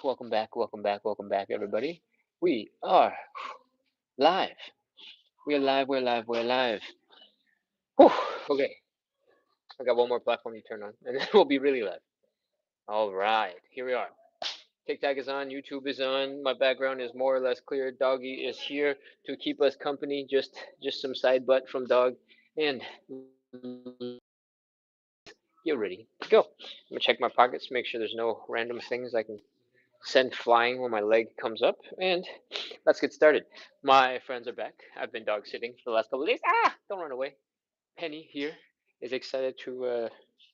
welcome back, everybody. We are live. We're live, we're live, we're live. Whew, okay, I got one more platform to turn on, and then we'll be really live. All right, here we are. TikTok is on, YouTube is on. My background is more or less clear. Doggy is here to keep us company. Just some side butt from dog, and get ready to go. I'm gonna check my pockets, make sure there's no random things I can send flying when my leg comes up, and let's get started. My friends are back. I've been dog sitting for the last couple of days. Don't run away. Penny here is excited to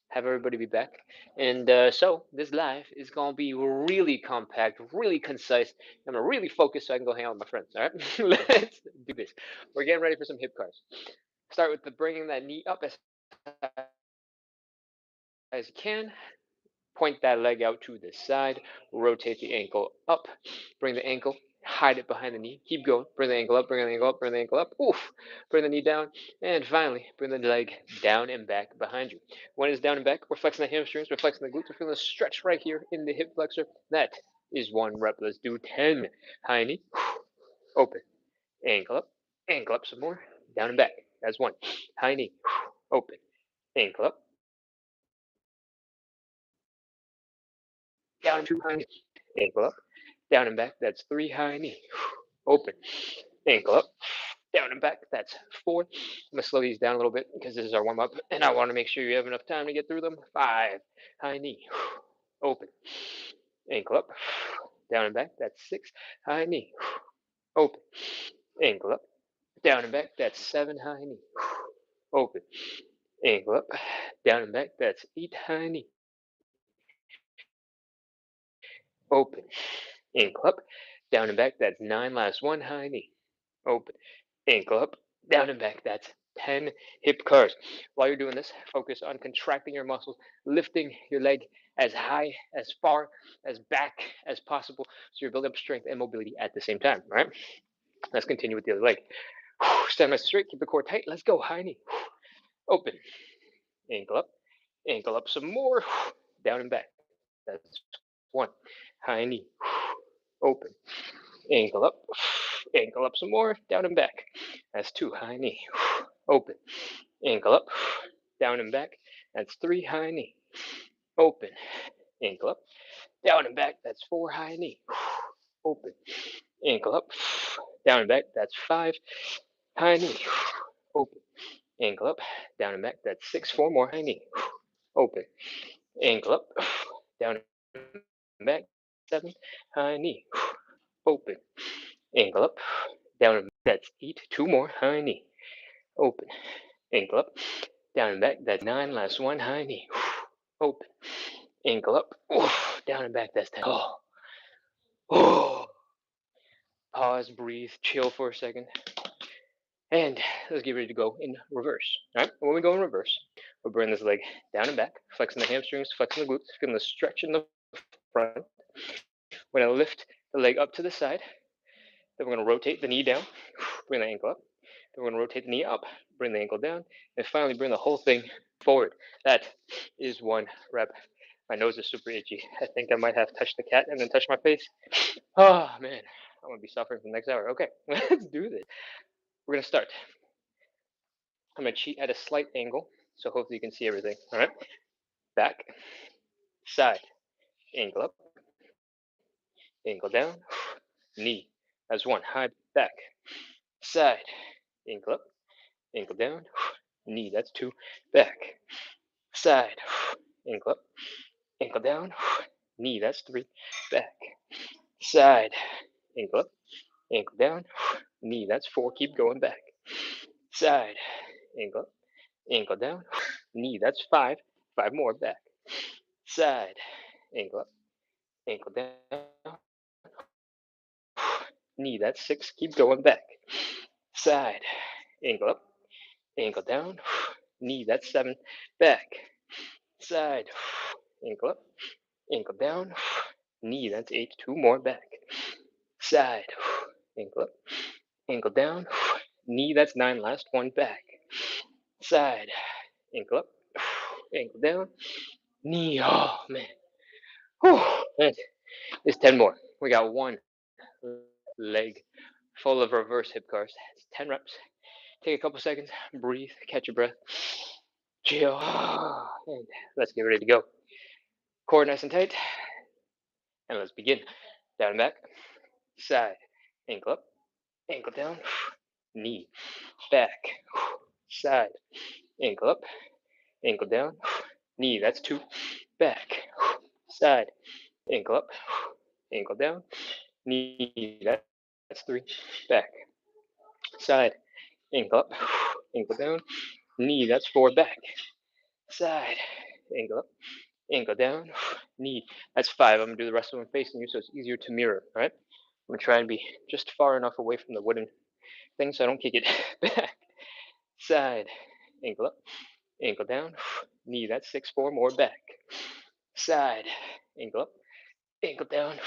have everybody be back, and so this live is gonna be really compact, really concise. I'm gonna really focus so I can go hang out with my friends. All right, let's do this. We're getting ready for some hip cars. Start with the bringing that knee up as you can. Point that leg out to the side, rotate the ankle up, bring the ankle, hide it behind the knee, keep going, bring the ankle up, bring the ankle up, bring the ankle up, oof, bring the knee down, and finally, bring the leg down and back behind you. When it's down and back, we're flexing the hamstrings, we're flexing the glutes, we're feeling a stretch right here in the hip flexor. That is one rep. Let's do 10. High knee, open, ankle up some more, down and back. That's one. High knee, open, ankle up, down and two high knee, ankle up, down and back. That's three high knee, open, ankle up, down and back. That's four. I'm gonna slow these down a little bit because this is our warm up, and I want to make sure you have enough time to get through them. Five, high knee, open, ankle up, down and back. That's six, high knee, open, ankle up, down and back. That's seven, high knee, open, ankle up, down and back. That's eight, high knee, open, ankle up, down and back. That's nine. Last one, high knee, open, ankle up, down and back. That's 10 hip curls. While you're doing this, focus on contracting your muscles, lifting your leg as high, as far, as back as possible, so you're building up strength and mobility at the same time. All right? Let's continue with the other leg. Stand nice and straight, keep the core tight. Let's go. High knee, open, ankle up some more, down and back. That's one. High knee, open, ankle up some more, down and back. That's two. High knee, open, ankle up, down and back. That's three. High knee, open, ankle up, down and back. That's four. High knee, open, ankle up, down and back. That's five. High knee, open, ankle up, down and back. That's six. Four more. High knee, open, ankle up, down and back. Seven. High knee, open, ankle up, down and back. That's eight. Two more. High knee, open, ankle up, down and back. That's nine. Last one. High knee, open, ankle up, down and back. That's 10. Oh. Pause, breathe, chill for a second, and let's get ready to go in reverse. All right, when we go in reverse, we'll bring this leg down and back, flexing the hamstrings, flexing the glutes, feeling the stretch in the front. We're gonna lift the leg up to the side. Then we're gonna rotate the knee down, bring the ankle up. Then we're gonna rotate the knee up, bring the ankle down, and finally bring the whole thing forward. That is one rep. My nose is super itchy. I think I might have touched the cat and then touched my face. Oh man, I'm gonna be suffering for the next hour. Okay, let's do this. We're gonna start. I'm gonna cheat at a slight angle, so hopefully you can see everything. All right, back, side, ankle up, ankle down, knee. That's one. High back, side, ankle up, ankle down, knee. That's two. Back, side, ankle up, ankle down, knee. That's three. Back, side, ankle up, ankle down, knee. That's four. Keep going back. Side, ankle up, ankle down, knee. That's five. Five more back. Side, ankle up, ankle down, knee. That's six. Keep going back. Side, ankle up, ankle down, knee. That's seven. Back. Side, ankle up, ankle down, knee. That's eight. Two more back. Side, ankle up, ankle down, knee. That's nine. Last one back. Side, ankle up, ankle down, knee. Oh man. Whew, man. It's 10 more. We got one leg full of reverse hip curls. It's 10 reps. Take a couple seconds, breathe, catch your breath, chill, and let's get ready to go. Core nice and tight, and let's begin. Down and back, side, ankle up, ankle down, knee, back, side, ankle up, ankle down, knee, that's two, back, side, ankle up, ankle down, knee, that's three, back, side, ankle up, ankle down, knee, that's four, back, side, ankle up, ankle down, knee, that's five. I'm gonna do the rest of them facing you so it's easier to mirror, all right? I'm gonna try and be just far enough away from the wooden thing so I don't kick it back, side, ankle up, ankle down, knee, that's six, four more, back, side, ankle up, ankle down,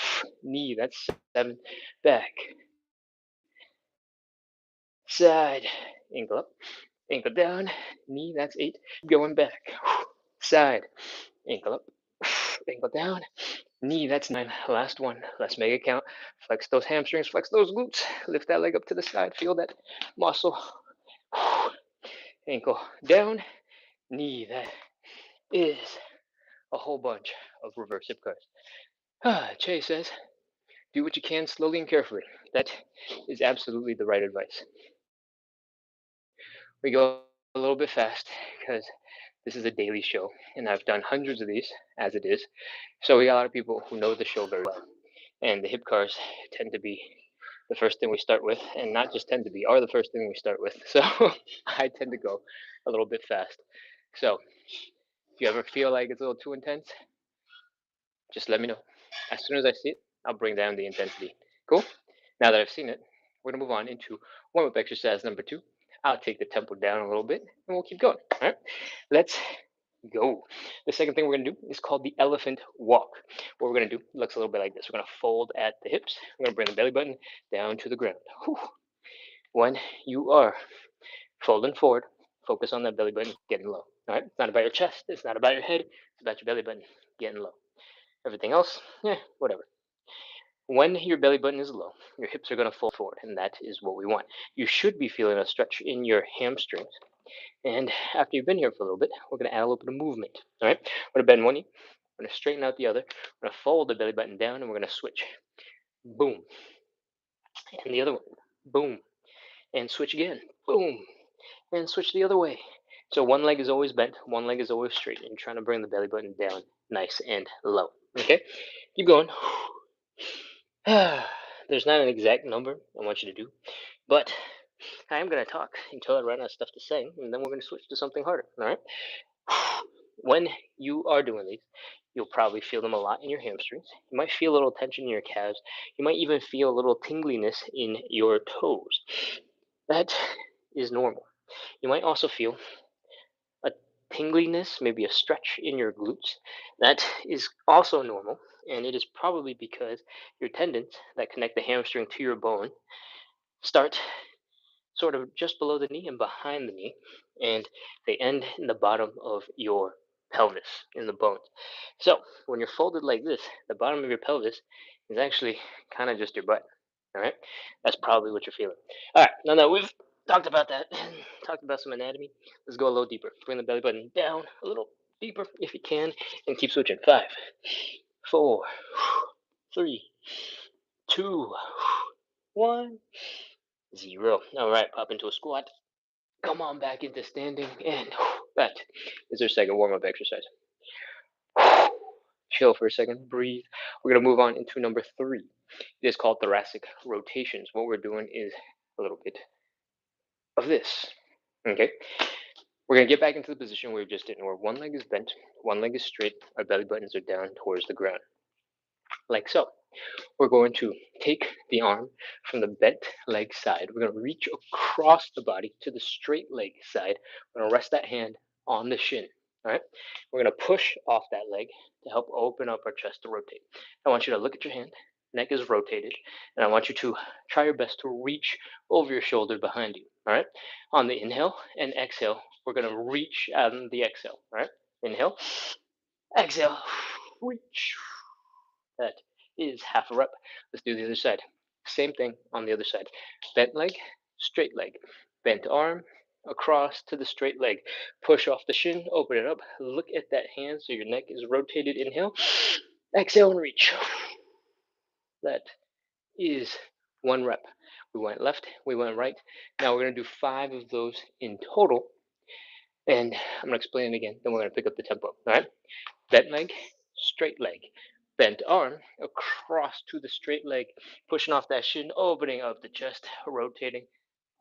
knee, that's seven, back, side, ankle up, ankle down, knee, that's eight, going back, side, ankle up, ankle down, knee, that's nine, last one, let's make it count, flex those hamstrings, flex those glutes, lift that leg up to the side, feel that muscle, ankle down, knee, that is a whole bunch of reverse hip curls. Chase says, do what you can slowly and carefully. That is absolutely the right advice. We go a little bit fast because this is a daily show, and I've done hundreds of these as it is. So we got a lot of people who know the show very well, and the hip cars tend to be the first thing we start with, and not just tend to be, are the first thing we start with. So I tend to go a little bit fast. So if you ever feel like it's a little too intense, just let me know. As soon as I see it, I'll bring down the intensity. Cool? Now that I've seen it, we're going to move on into warm up exercise number two. I'll take the tempo down a little bit and we'll keep going. All right, let's go. The second thing we're going to do is called the elephant walk. What we're going to do looks a little bit like this. We're going to fold at the hips. We're going to bring the belly button down to the ground. Whew. When you are folding forward, focus on that belly button getting low. All right, it's not about your chest, it's not about your head, it's about your belly button getting low. Everything else, whatever. When your belly button is low, your hips are going to fold forward, and that is what we want. You should be feeling a stretch in your hamstrings. And after you've been here for a little bit, we're going to add a little bit of movement. All right, we're going to bend one knee, we're going to straighten out the other, we're going to fold the belly button down, and we're going to switch. Boom. And the other one. Boom. And switch again. Boom. And switch the other way. So one leg is always bent, one leg is always straight, and you're trying to bring the belly button down nice and low. Okay? Keep going. There's not an exact number I want you to do, but I am going to talk until I run out of stuff to say, and then we're going to switch to something harder. All right? When you are doing these, you'll probably feel them a lot in your hamstrings. You might feel a little tension in your calves. You might even feel a little tingliness in your toes. That is normal. You might also feel a tingliness, maybe a stretch in your glutes. That is also normal, and it is probably because your tendons that connect the hamstring to your bone start sort of just below the knee and behind the knee, and they end in the bottom of your pelvis, in the bones. So when you're folded like this, the bottom of your pelvis is actually kind of just your butt. All right, that's probably what you're feeling. All right, now that we've talked about that, talked about some anatomy, let's go a little deeper. Bring the belly button down a little deeper if you can, and keep switching. 5, 4, 3, 2, 1, 0. All right, pop into a squat. Come on back into standing, and that is our second warm-up exercise. Chill for a second, breathe. We're going to move on into number 3. It is called thoracic rotations. What we're doing is a little bit of this. Okay, we're going to get back into the position we were just in, where one leg is bent, one leg is straight, our belly buttons are down towards the ground, like so. We're going to take the arm from the bent leg side. We're going to reach across the body to the straight leg side. We're going to rest that hand on the shin. All right. We're going to push off that leg to help open up our chest to rotate. I want you to look at your hand. Neck is rotated. And I want you to try your best to reach over your shoulder behind you. All right. On the inhale and exhale, we're going to reach on the exhale. All right. Inhale. Exhale. Reach. That is half a rep. Let's do the other side. Same thing on the other side. Bent leg, straight leg. Bent arm, across to the straight leg. Push off the shin, open it up. Look at that hand so your neck is rotated. Inhale. Exhale and reach. That is one rep. We went left, we went right. Now we're going to do 5 of those in total. And I'm going to explain it again. Then we're going to pick up the tempo. All right? Bent leg, straight leg. Bent arm across to the straight leg. Pushing off that shin, opening up the chest, rotating.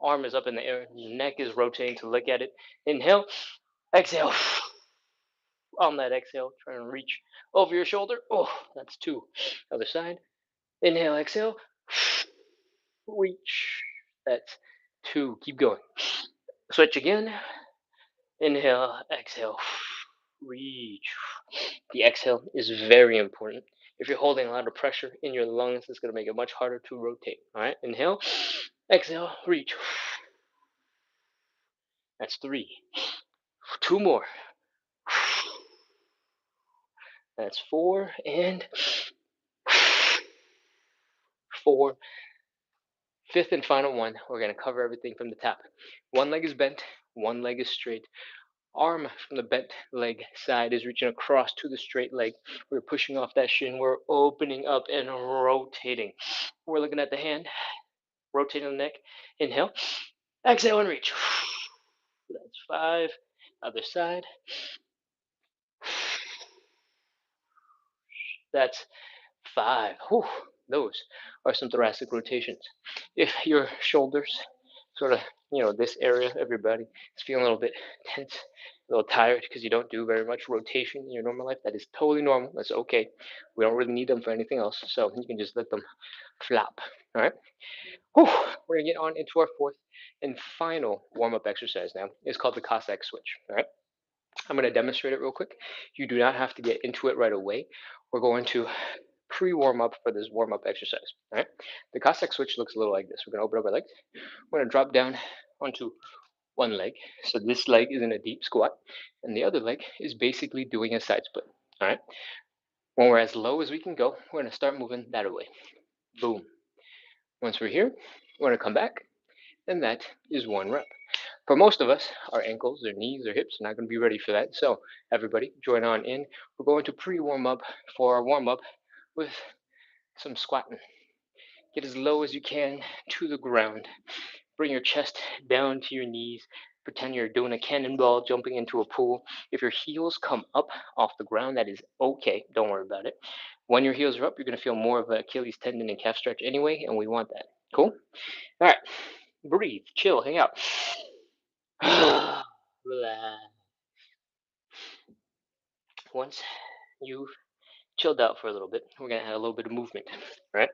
Arm is up in the air. Neck is rotating to look at it. Inhale. Exhale. On that exhale, try and reach over your shoulder. Oh, that's 2. Other side. Inhale, exhale. Reach. That's 2. Keep going. Switch again. Inhale, exhale. Reach. The exhale is very important. If you're holding a lot of pressure in your lungs, it's going to make it much harder to rotate. All right, inhale, exhale, reach. That's 3. 2 more. That's 4 and 4. 5th and final one, we're going to cover everything from the top. One leg is bent, one leg is straight. Arm from the bent leg side is reaching across to the straight leg. We're pushing off that shin. We're opening up and rotating. We're looking at the hand, rotating the neck. Inhale, exhale, and reach. That's 5. Other side. That's 5. Whew. Those are some thoracic rotations. If your shoulders, sort of, this area of your body is feeling a little bit tense, a little tired because you don't do very much rotation in your normal life, that is totally normal. That's okay. We don't really need them for anything else, so you can just let them flop. All right. Whew. We're gonna get on into our 4th and final warm-up exercise now. It's called the Cossack switch. All right. I'm going to demonstrate it real quick. You do not have to get into it right away. We're going to pre-warm up for this warm-up exercise. All right. The Cossack switch looks a little like this. We're going to open up our legs. We're going to drop down onto one leg. So this leg is in a deep squat, and the other leg is basically doing a side split. All right. When we're as low as we can go, we're going to start moving that away. Boom. Once we're here, we're going to come back, and that is 1 rep. For most of us, our ankles, their knees, their hips are not going to be ready for that. So everybody, join on in. We're going to pre-warm up for our warm up with some squatting. Get as low as you can to the ground. Bring your chest down to your knees. Pretend you're doing a cannonball jumping into a pool. If your heels come up off the ground, that is okay. Don't worry about it. When your heels are up, you're going to feel more of an Achilles tendon and calf stretch anyway, and we want that. Cool? All right. Breathe, chill, hang out. Relax. Once you've chilled out for a little bit, we're going to add a little bit of movement, right?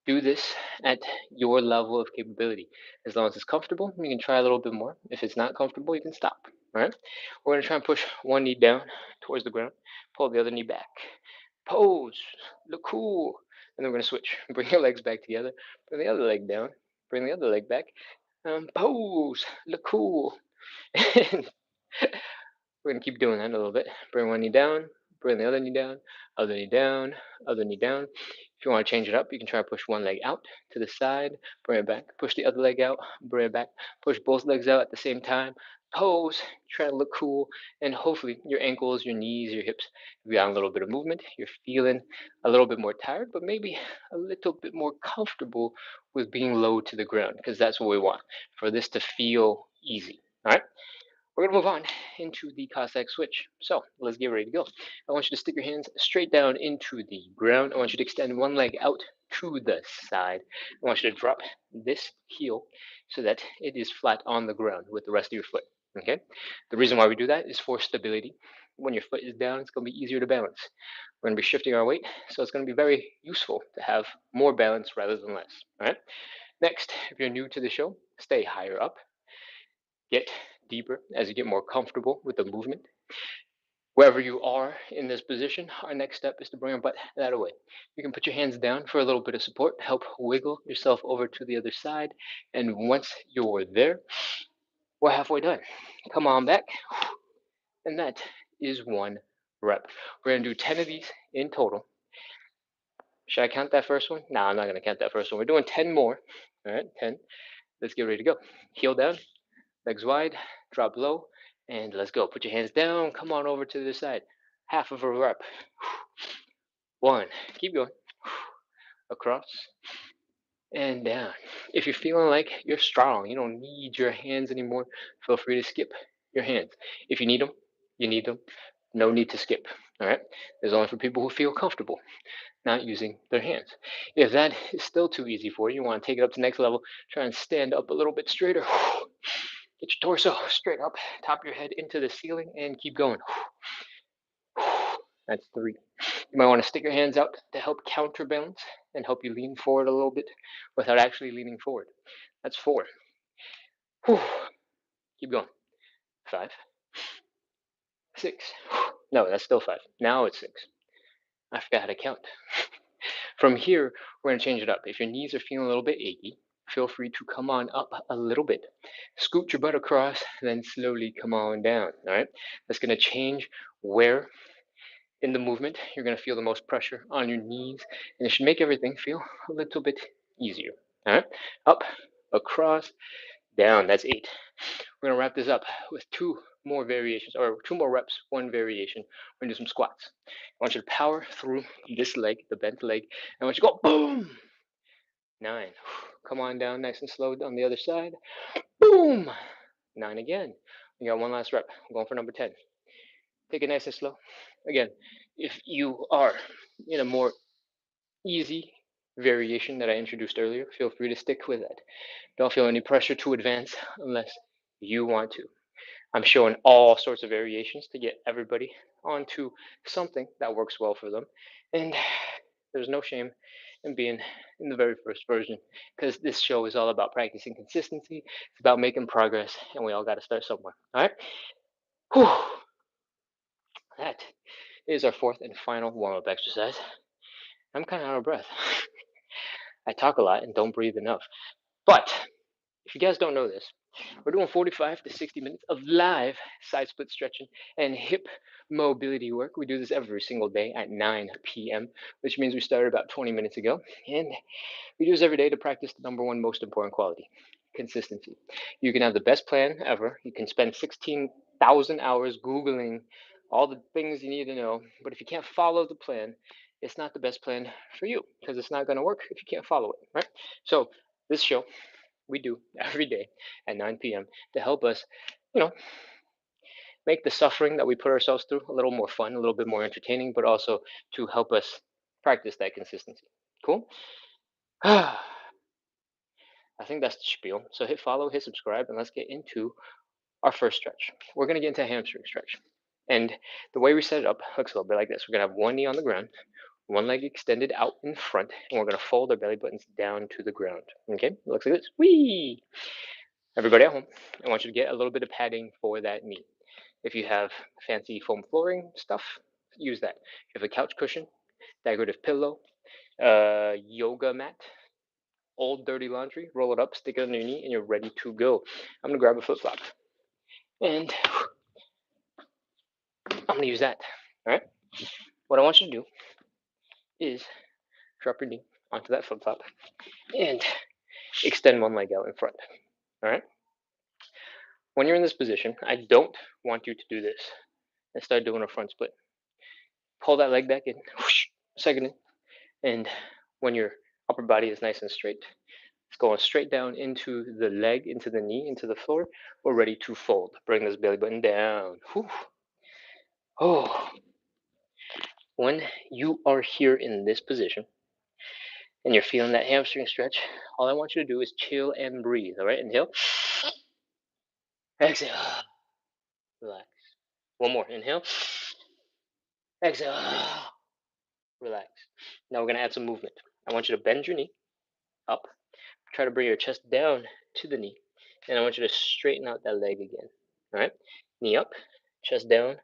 Do this at your level of capability. As long as it's comfortable, you can try a little bit more. If it's not comfortable, you can stop, all right? We're going to try and push one knee down towards the ground, pull the other knee back. Pose, look cool. And then we're going to switch. Bring your legs back together, bring the other leg down, bring the other leg back. Pose, look cool. We're going to keep doing that a little bit. Bring one knee down, bring the other knee down, other knee down, other knee down. If you want to change it up, you can try to push one leg out to the side, bring it back, push the other leg out, bring it back, push both legs out at the same time, pose, try to look cool, and hopefully your ankles, your knees, your hips, if you got a little bit of movement, you're feeling a little bit more tired, but maybe a little bit more comfortable with being low to the ground, because that's what we want, for this to feel easy. All right? We're going to move on into the Cossack switch. So let's get ready to go. I want you to stick your hands straight down into the ground. I want you to extend one leg out to the side. I want you to drop this heel so that it is flat on the ground with the rest of your foot. Okay? The reason why we do that is for stability. When your foot is down, it's going to be easier to balance. We're going to be shifting our weight, so it's going to be very useful to have more balance rather than less. All right? Next, if you're new to the show, stay higher up. Get deeper as you get more comfortable with the movement. Wherever you are in this position, our next step is to bring your butt that away. You can put your hands down for a little bit of support, help wiggle yourself over to the other side, and once you're there, we're halfway done. Come on back, and that is 1 rep. We're going to do 10 of these in total. Should I count that first one? No, I'm not gonna count that first one. We're doing 10 more. All right, 10. Let's get ready to go. Heel down, legs wide, drop low, and let's go. Put your hands down. Come on over to the side. Half of a rep. One. Keep going. Across and down. If you're feeling like you're strong, you don't need your hands anymore, feel free to skip your hands. If you need them, you need them. No need to skip. All right. There's only for people who feel comfortable not using their hands. If that is still too easy for you, you want to take it up to the next level, try and stand up a little bit straighter. Get your torso straight up, top your head into the ceiling, and keep going. That's 3. You might want to stick your hands out to help counterbalance and help you lean forward a little bit without actually leaning forward. That's 4. Keep going. 5, 6. No, that's still 5. Now it's 6. I forgot how to count. From here, we're going to change it up. If your knees are feeling a little bit achy, feel free to come on up a little bit. Scoot your butt across, then slowly come on down. All right? That's going to change where in the movement you're going to feel the most pressure on your knees, and it should make everything feel a little bit easier. All right? Up, across, down. That's 8. We're going to wrap this up with 2 more variations, or 2 more reps, 1 variation. We're going to do some squats. I want you to power through this leg, the bent leg. I want you to go boom. 9. Come on down nice and slow on the other side. Boom. 9 again. We got 1 last rep. I'm going for number 10. Take it nice and slow. Again, if you are in a more easy variation that I introduced earlier, feel free to stick with it. Don't feel any pressure to advance unless you want to. I'm showing all sorts of variations to get everybody onto something that works well for them. And there's no shame in being in the very first version, because this show is all about practicing consistency. It's about making progress, and we all got to start somewhere. All right? Whew. That is our 4th and final warm-up exercise. I'm kind of out of breath. I talk a lot and don't breathe enough. But if you guys don't know this, we're doing 45 to 60 minutes of live side split stretching and hip mobility work. We do this every single day at 9 p.m., which means we started about 20 minutes ago. And we do this every day to practice the number 1 most important quality: consistency. You can have the best plan ever. You can spend 16,000 hours Googling all the things you need to know. But if you can't follow the plan, it's not the best plan for you, because it's not going to work if you can't follow it, right? So this show we do every day at 9 p.m. to help us, you know, make the suffering that we put ourselves through a little more fun, a little bit more entertaining, but also to help us practice that consistency. Cool? I think that's the spiel. So hit follow, hit subscribe, and let's get into our first stretch. We're going to get into a hamstring stretch. And the way we set it up looks a little bit like this. We're going to have one knee on the ground, one leg extended out in front, and we're going to fold our belly buttons down to the ground. Okay? It looks like this. Whee! Everybody at home, I want you to get a little bit of padding for that knee. If you have fancy foam flooring stuff, use that. If you have a couch cushion, decorative pillow, yoga mat, old dirty laundry, roll it up, stick it under your knee, and you're ready to go. I'm gonna grab a flip flop, and I'm gonna use that. All right. What I want you to do is drop your knee onto that flip flop and extend one leg out in front. All right. When you're in this position, I don't want you to do this and start doing a front split. Pull that leg back in, whoosh, second in, and when your upper body is nice and straight, it's going straight down into the leg, into the knee, into the floor. We're ready to fold. Bring this belly button down. Whew. Oh, when you are here in this position and you're feeling that hamstring stretch, all I want you to do is chill and breathe. All right, inhale, exhale, relax. One more, inhale, exhale, relax. Now we're gonna add some movement. I want you to bend your knee up. Try to bring your chest down to the knee. And I want you to straighten out that leg again. All right? Knee up, chest down,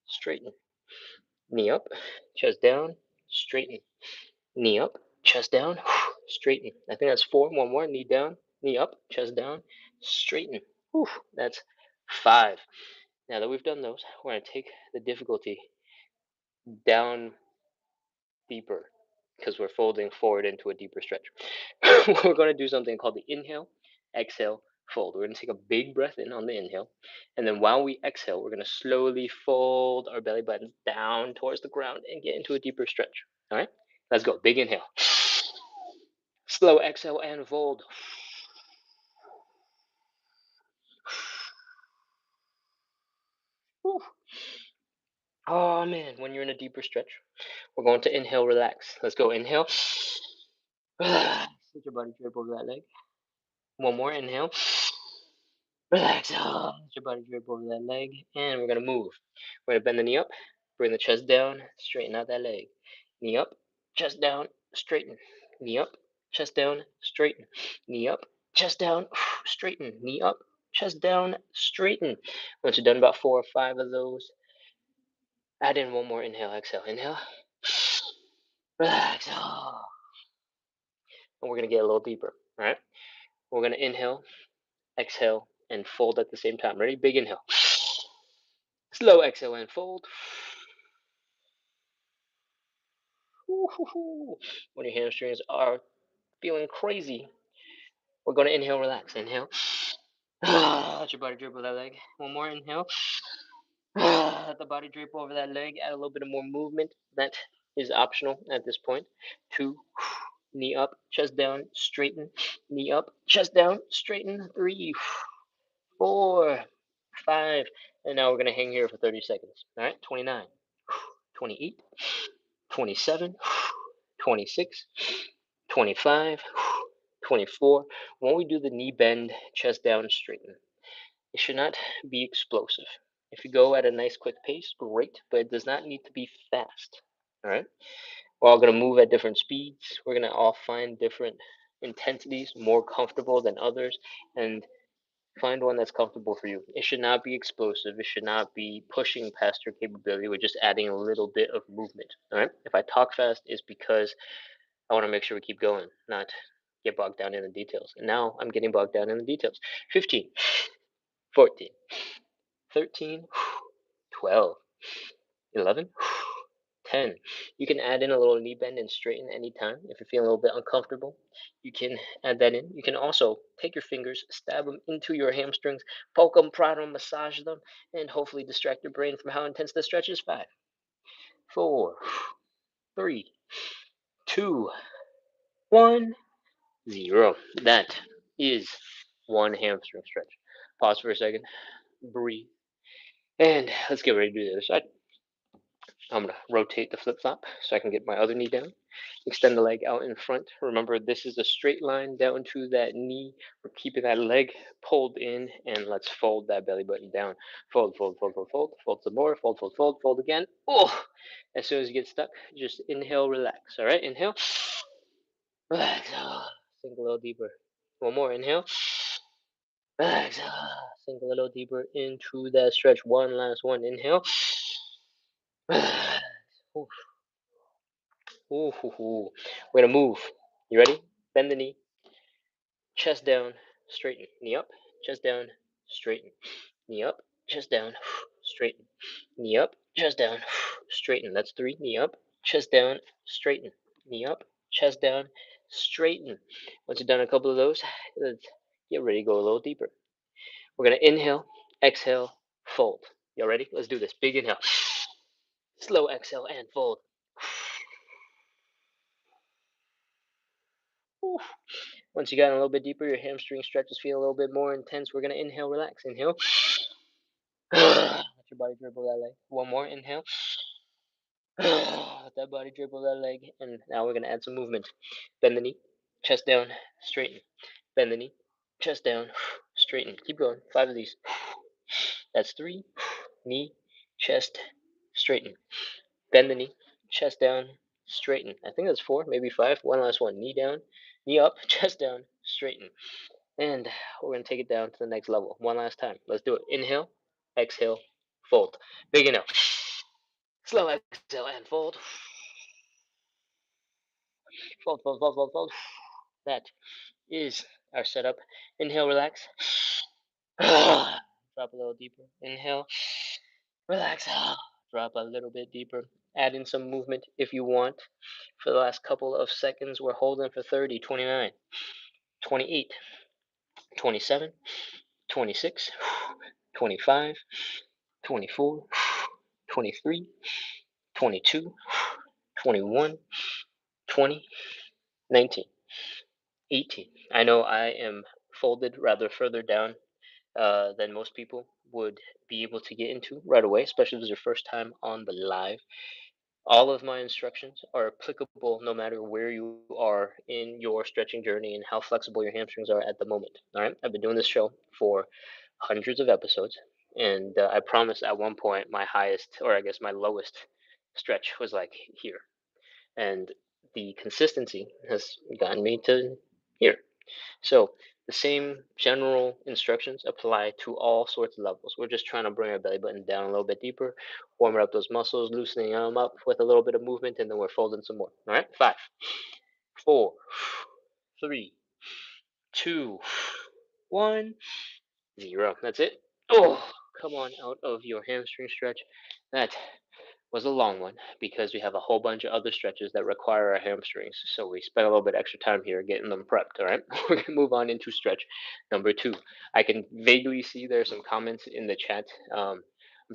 straighten. Knee up, chest down, straighten. Knee up, chest down, straighten. I think that's 4. One more. Knee down, knee up, chest down, straighten. Whew, that's 5. Now that we've done those, we're going to take the difficulty down deeper. because we're folding forward into a deeper stretch. We're going to do something called the inhale, exhale, fold. We're going to take a big breath in on the inhale, and then while we exhale, we're going to slowly fold our belly button down towards the ground and get into a deeper stretch. All right, let's go. Big inhale, slow exhale and fold. Whew. Oh man, when you're in a deeper stretch, we're going to inhale, relax. Let's go. Inhale, relax. Let your body drape over that leg. One more. Inhale, relax. Oh, let your body drape over that leg, and we're gonna move. We're gonna bend the knee up, bring the chest down, straighten out that leg. Knee up, chest down, straighten. Knee up, chest down, straighten. Knee up, chest down, straighten. Knee up, chest down, straighten. Once you're done about 4 or 5 of those, add in one more. Inhale, exhale. Inhale, relax. Oh. And we're gonna get a little deeper. All right. We're gonna inhale, exhale, and fold at the same time. Ready? Big inhale. Slow exhale and fold. When your hamstrings are feeling crazy, we're going to inhale, relax. Inhale. Let your body drape over that leg. One more inhale. Let the body drape over that leg. Add a little bit of more movement. That is optional at this point. 2. Knee up, chest down, straighten. Knee up, chest down, straighten. 3, 4, 5. And now we're going to hang here for 30 seconds. All right, 29, 28, 27, 26, 25, 24. When we do the knee bend, chest down, straighten, it should not be explosive. If you go at a nice quick pace, great, but it does not need to be fast. All right? We're all going to move at different speeds. We're going to all find different intensities, more comfortable than others, and find one that's comfortable for you. It should not be explosive. It should not be pushing past your capability. We're just adding a little bit of movement. All right? If I talk fast, it's because I want to make sure we keep going, not get bogged down in the details. And now I'm getting bogged down in the details. 15, 14, 13, 12, 11, 10. You can add in a little knee bend and straighten anytime. If you're feeling a little bit uncomfortable, you can add that in. You can also take your fingers, stab them into your hamstrings, poke them, prod them, massage them, and hopefully distract your brain from how intense the stretch is. 5, 4, 3, 2, 1, 0. That is one hamstring stretch. Pause for a second, breathe, and let's get ready to do the other side. I'm going to rotate the flip-flop so I can get my other knee down. Extend the leg out in front. Remember, this is a straight line down to that knee. We're keeping that leg pulled in, and let's fold that belly button down. Fold, fold, fold, fold, fold. Fold some more. Fold, fold, fold, fold again. Oh! As soon as you get stuck, just inhale, relax. All right? Inhale. Relax. Sink a little deeper. One more. Inhale. Relax. Sink a little deeper into that stretch. One last one. Inhale. Relax. Ooh. Ooh, ooh, ooh. We're gonna move. You ready? Bend the knee. Chest down. Straighten. Knee up. Chest down. Straighten. Knee up. Chest down. Straighten. Knee up. Chest down. Straighten. That's 3. Knee up. Chest down. Straighten. Knee up. Chest down. Straighten. Once you've done a couple of those, let's get ready to go a little deeper. We're going to inhale, exhale, fold. Y'all ready? Let's do this. Big inhale. Slow exhale and fold. Once you got a little bit deeper, your hamstring stretches feel a little bit more intense. We're going to inhale, relax. Inhale. Let your body dribble that leg. One more. Inhale. Let that body dribble that leg. And now we're going to add some movement. Bend the knee. Chest down. Straighten. Bend the knee. Chest down. Straighten. Keep going. 5 of these. That's 3. Knee. Chest. Straighten. Bend the knee, chest down, straighten. I think that's 4, maybe 5. One last one. Knee down, knee up, chest down, straighten. And we're going to take it down to the next level. One last time. Let's do it. Inhale, exhale, fold. Big inhale. Slow exhale and fold. Fold, fold, fold, fold, fold. That is our setup. Inhale, relax. Drop a little deeper. Inhale, relax. Drop a little bit deeper. Add in some movement if you want. For the last couple of seconds, we're holding for 30, 29, 28, 27, 26, 25, 24, 23, 22, 21, 20, 19, 18. I know I am folded rather further down than most people would be able to get into right away, especially if it's your first time on the live. All of my instructions are applicable no matter where you are in your stretching journey and how flexible your hamstrings are at the moment. All right, I've been doing this show for hundreds of episodes, and I promise at one point my highest, or I guess my lowest stretch was like here, and the consistency has gotten me to here. So the same general instructions apply to all sorts of levels. We're just trying to bring our belly button down a little bit deeper, warming up those muscles, loosening them up with a little bit of movement, and then we're folding some more. All right, 5, 4, 3, 2, 1, 0. That's it. Oh, come on out of your hamstring stretch. That was a long one because we have a whole bunch of other stretches that require our hamstrings. So we spent a little bit extra time here getting them prepped. All right, we're gonna move on into stretch number 2. I can vaguely see there's some comments in the chat. I'm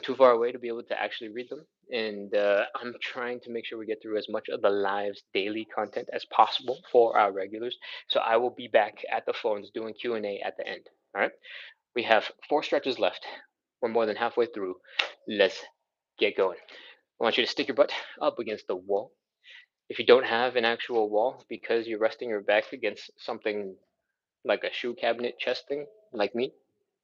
too far away to be able to actually read them, and I'm trying to make sure we get through as much of the live's daily content as possible for our regulars. So I will be back at the phones doing Q&A at the end. All right, we have 4 stretches left. We're more than halfway through. Let's get going. I want you to stick your butt up against the wall. If you don't have an actual wall because you're resting your back against something like a shoe cabinet chest thing, like me,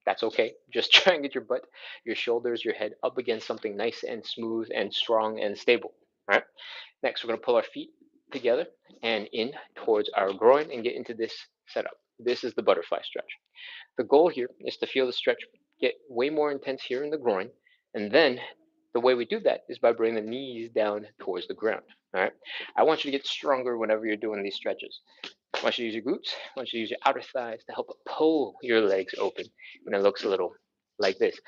that's okay. Just try and get your butt, your shoulders, your head up against something nice and smooth and strong and stable. All right. Next, we're going to pull our feet together and in towards our groin and get into this setup. This is the butterfly stretch. The goal here is to feel the stretch get way more intense here in the groin, and then the way we do that is by bringing the knees down towards the ground. All right. I want you to get stronger whenever you're doing these stretches. I want you to use your glutes. I want you to use your outer thighs to help pull your legs open when it looks a little like this.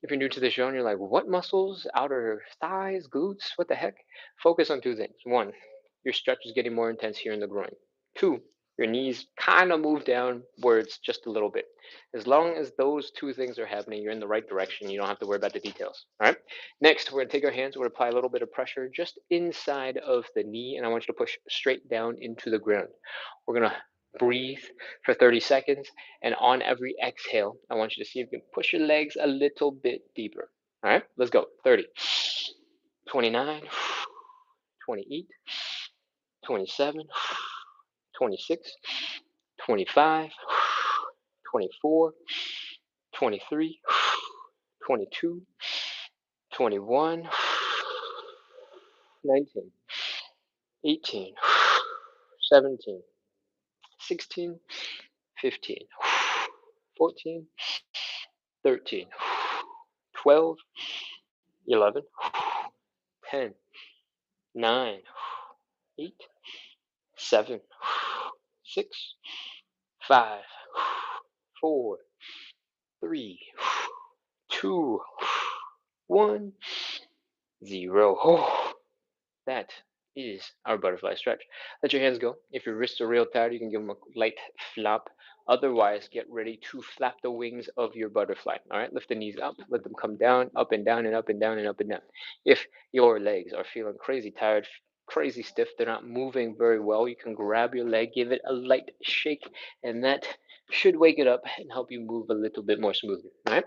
If you're new to the show and you're like, what muscles? Outer thighs, glutes? What the heck? Focus on 2 things. 1, your stretch is getting more intense here in the groin. 2, your knees kind of move downwards just a little bit. As long as those 2 things are happening, you're in the right direction. You don't have to worry about the details. All right. Next, we're going to take our hands. We're going to apply a little bit of pressure just inside of the knee, and I want you to push straight down into the ground. We're going to breathe for 30 seconds, and on every exhale, I want you to see if you can push your legs a little bit deeper. All right, let's go. 30, 29, 28, 27, 26, 25, 24, 23, 22, 21, 19, 18, 17, 16, 15, 14, 13, 12, 11, 10, 9, 8, 7, 6, 5, 4, 3, 2, 1, 0. That is our butterfly stretch. Let your hands go. If your wrists are real tired, you can give them a light flop. Otherwise, get ready to flap the wings of your butterfly. All right, lift the knees up, let them come down, up and down and up and down and up and down. If your legs are feeling crazy tired, crazy stiff, they're not moving very well, you can grab your leg, give it a light shake, and that should wake it up and help you move a little bit more smoothly. All right.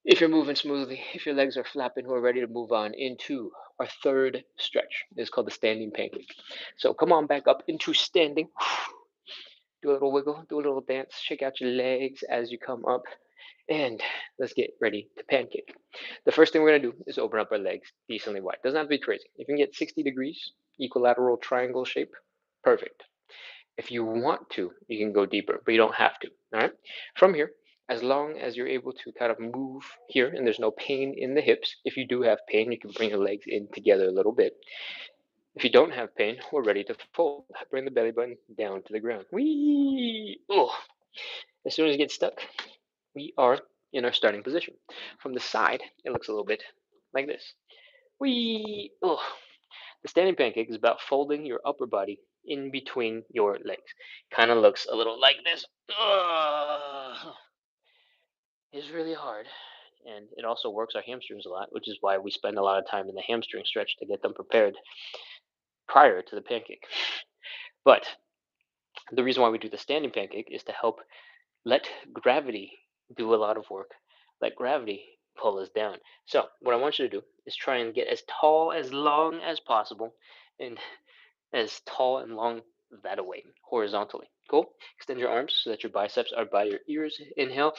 If you're moving smoothly, if your legs are flapping, we're ready to move on into our 3rd stretch. It's called the standing pancake. So come on back up into standing. Do a little wiggle, do a little dance, shake out your legs as you come up, and let's get ready to pancake. The first thing we're going to do is open up our legs decently wide. Doesn't have to be crazy. If you can get 60 degrees, equilateral triangle shape, perfect. If you want to, you can go deeper, but you don't have to. All right. From here, as long as you're able to kind of move here and there's no pain in the hips, if you do have pain, you can bring your legs in together a little bit. If you don't have pain, we're ready to fold. Bring the belly button down to the ground. Whee! Oh. As soon as you get stuck, we are in our starting position. From the side, it looks a little bit like this. Oh, the standing pancake is about folding your upper body in between your legs. Kind of looks a little like this. Ugh. It's really hard. And it also works our hamstrings a lot, which is why we spend a lot of time in the hamstring stretch to get them prepared prior to the pancake. But the reason why we do the standing pancake is to help let gravity do a lot of work. Let gravity pull us down. So, what I want you to do is try and get as tall, as long as possible, and as tall and long that away, horizontally. Cool? Extend your arms so that your biceps are by your ears. Inhale.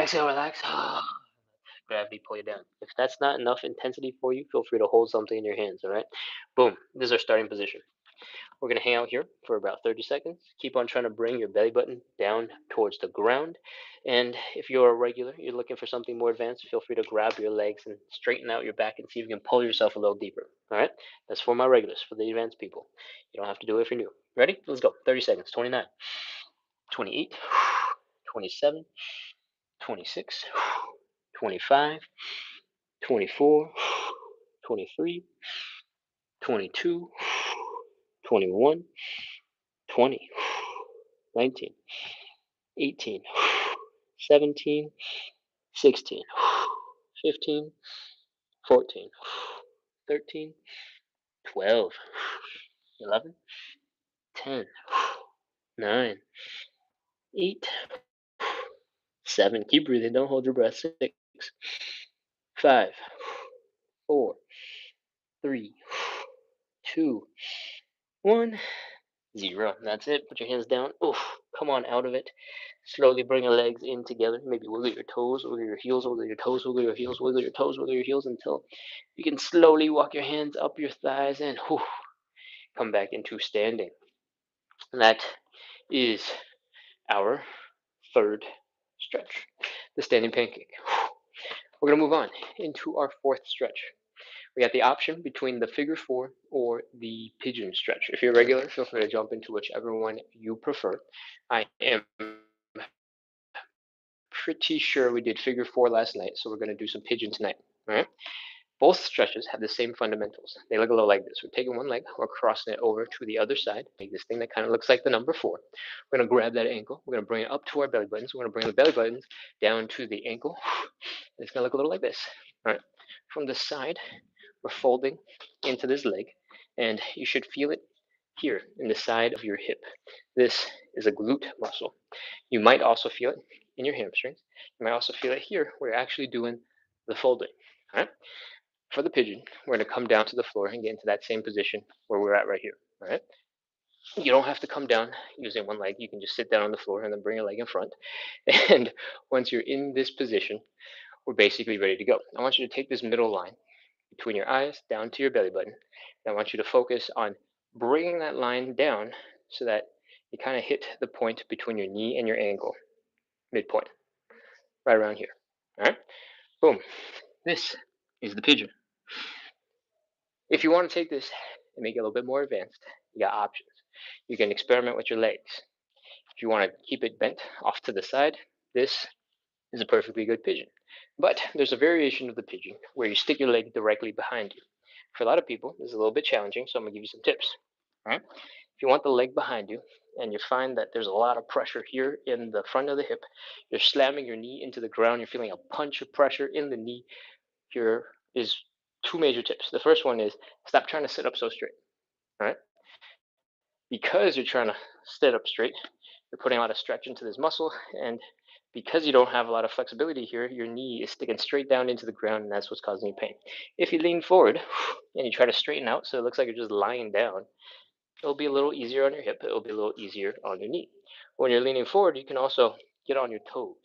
Exhale, relax. Gravity pull you down. If that's not enough intensity for you, feel free to hold something in your hands, all right? Boom. This is our starting position. We're going to hang out here for about 30 seconds. Keep on trying to bring your belly button down towards the ground. And if you're a regular, you're looking for something more advanced, feel free to grab your legs and straighten out your back and see if you can pull yourself a little deeper. All right? That's for my regulars, for the advanced people. You don't have to do it if you're new. Ready? Let's go. 30 seconds. 29, 28, 27, 26, 25, 24, 23, 22, 21, 20, 19, 18, 17, 16, 15, 14, 13, 12, 11, 10, 9, 8, 7. Keep breathing. Don't hold your breath. 6, 5, 4, 3, 2, 1. 0. That's it. Put your hands down. Oof. Come on out of it. Slowly bring your legs in together. Maybe wiggle your toes, wiggle your heels, wiggle your toes, wiggle your heels, wiggle your toes, wiggle your heels until you can slowly walk your hands up your thighs and come back into standing. And that is our third stretch, the standing pancake. We're going to move on into our fourth stretch. We got the option between the figure four or the pigeon stretch. If you're regular, feel free to jump into whichever one you prefer. I am pretty sure we did figure four last night, so we're going to do some pigeon tonight. All right. Both stretches have the same fundamentals. They look a little like this. We're taking one leg, we're crossing it over to the other side, make this thing that kind of looks like the number four. We're going to grab that ankle. We're going to bring it up to our belly buttons. We're going to bring the belly buttons down to the ankle. It's going to look a little like this. All right. From the side, we're folding into this leg, and you should feel it here in the side of your hip. This is a glute muscle. You might also feel it in your hamstrings. You might also feel it here where you're actually doing the folding. All right. For the pigeon, we're going to come down to the floor and get into that same position where we're at right here. All right. You don't have to come down using one leg. You can just sit down on the floor and then bring your leg in front. And once you're in this position, we're basically ready to go. I want you to take this middle line between your eyes down to your belly button. And I want you to focus on bringing that line down so that you kind of hit the point between your knee and your ankle, midpoint, right around here. All right. Boom. This is the pigeon. If you want to take this and make it a little bit more advanced, you got options. You can experiment with your legs. If you want to keep it bent off to the side, this is a perfectly good pigeon. But there's a variation of the pigeon where you stick your leg directly behind you. For a lot of people, this is a little bit challenging, so I'm going to give you some tips. All right? If you want the leg behind you and you find that there's a lot of pressure here in the front of the hip, you're slamming your knee into the ground, you're feeling a punch of pressure in the knee, here is two major tips. The first one is stop trying to sit up so straight. All right? Because you're trying to sit up straight, you're putting a lot of stretch into this muscle, and because you don't have a lot of flexibility here, your knee is sticking straight down into the ground, and that's what's causing you pain. If you lean forward and you try to straighten out so it looks like you're just lying down, it'll be a little easier on your hip, it'll be a little easier on your knee. When you're leaning forward, you can also get on your toes.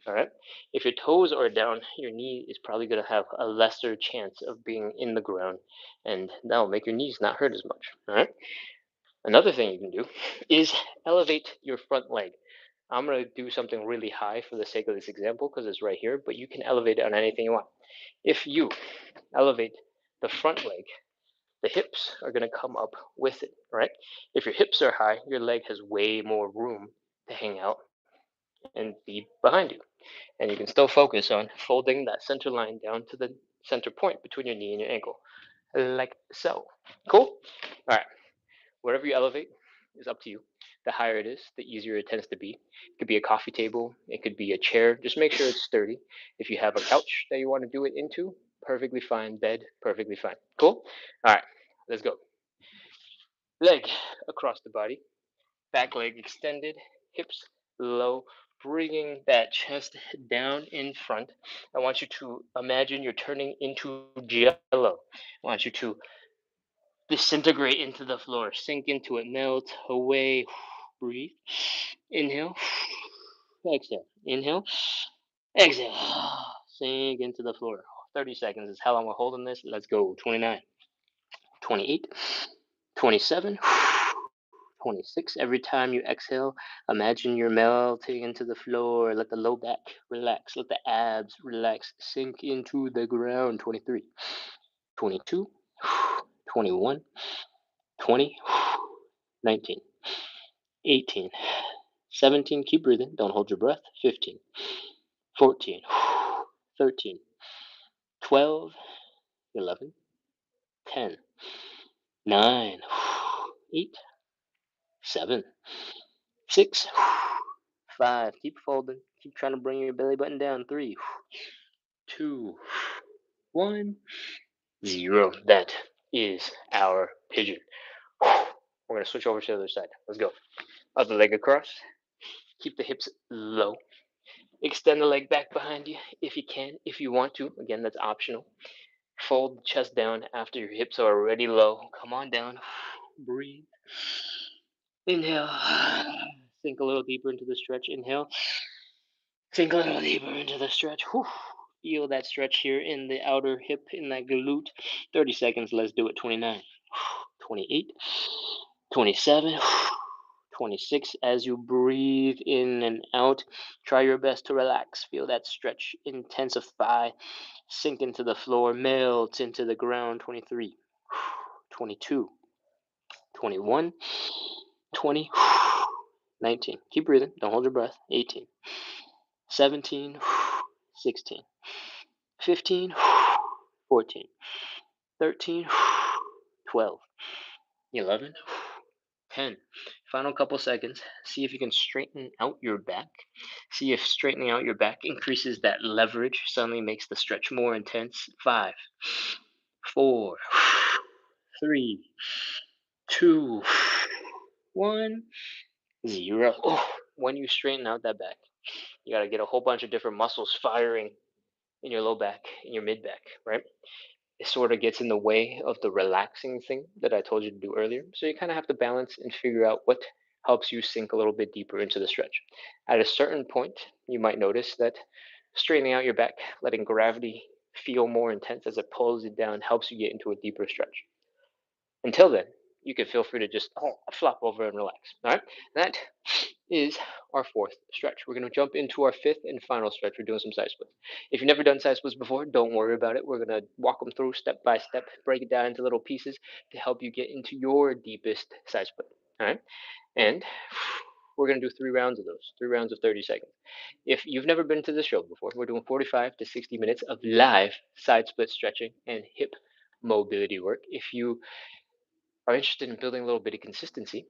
All right. If your toes are down, your knee is probably going to have a lesser chance of being in the ground, and that'll make your knees not hurt as much. All right. Another thing you can do is elevate your front leg. I'm going to do something really high for the sake of this example because it's right here, but you can elevate it on anything you want. If you elevate the front leg, the hips are going to come up with it, right? If your hips are high, your leg has way more room to hang out and be behind you. And you can still focus on folding that center line down to the center point between your knee and your ankle, like so. Cool? All right. Whatever you elevate is up to you. The higher it is, the easier it tends to be. It could be a coffee table, it could be a chair. Just make sure it's sturdy. If you have a couch that you want to do it into, perfectly fine. Bed, perfectly fine. Cool? All right, let's go. Leg across the body, back leg extended, hips low, bringing that chest down in front. I want you to imagine you're turning into jello. I want you to disintegrate into the floor, sink into it, melt away. Breathe. Inhale. Exhale. Inhale. Exhale. Sink into the floor. 30 seconds is how long we're holding this. Let's go. 29, 28, 27, 26. Every time you exhale, imagine you're melting into the floor. Let the low back relax. Let the abs relax. Sink into the ground. 23, 22, 21, 20, 19, 18, 17. Keep breathing. Don't hold your breath. 15, 14, 13, 12, 11, 10, 9, 8, 7, 6, 5. Keep folding. Keep trying to bring your belly button down. 3, 2, 1, 0. That is our pigeon. We're going to switch over to the other side. Let's go. Other leg across. Keep the hips low. Extend the leg back behind you if you can, if you want to. Again, that's optional. Fold the chest down after your hips are already low. Come on down. Breathe. Inhale. Sink a little deeper into the stretch. Inhale. Sink a little deeper into the stretch. Feel that stretch here in the outer hip, in that glute. 30 seconds. Let's do it. 29, 28, 27, 26. As you breathe in and out, try your best to relax. Feel that stretch intensify. Sink into the floor, melt into the ground. 23, 22, 21, 20, 19. Keep breathing. Don't hold your breath. 18, 17, 16, 15, 14, 13, 12, 11, 10. Final couple seconds. See if you can straighten out your back. See if straightening out your back increases that leverage, suddenly makes the stretch more intense. 5, 4, 3, 2, 1, 0. When you straighten out that back, you got to get a whole bunch of different muscles firing in your low back, in your mid back, right? It sort of gets in the way of the relaxing thing that I told you to do earlier. So you kind of have to balance and figure out what helps you sink a little bit deeper into the stretch. At a certain point, you might notice that straightening out your back, letting gravity feel more intense as it pulls it down, helps you get into a deeper stretch. Until then, you can feel free to just flop over and relax. All right, that is our fourth stretch. We're going to jump into our fifth and final stretch. We're doing some side splits. If you've never done side splits before, don't worry about it. We're going to walk them through step by step, break it down into little pieces to help you get into your deepest side split. All right, and we're going to do 3 rounds of those, 3 rounds of 30 seconds. If you've never been to the show before, we're doing 45 to 60 minutes of live side split stretching and hip mobility work. If you are interested in building a little bit of consistency,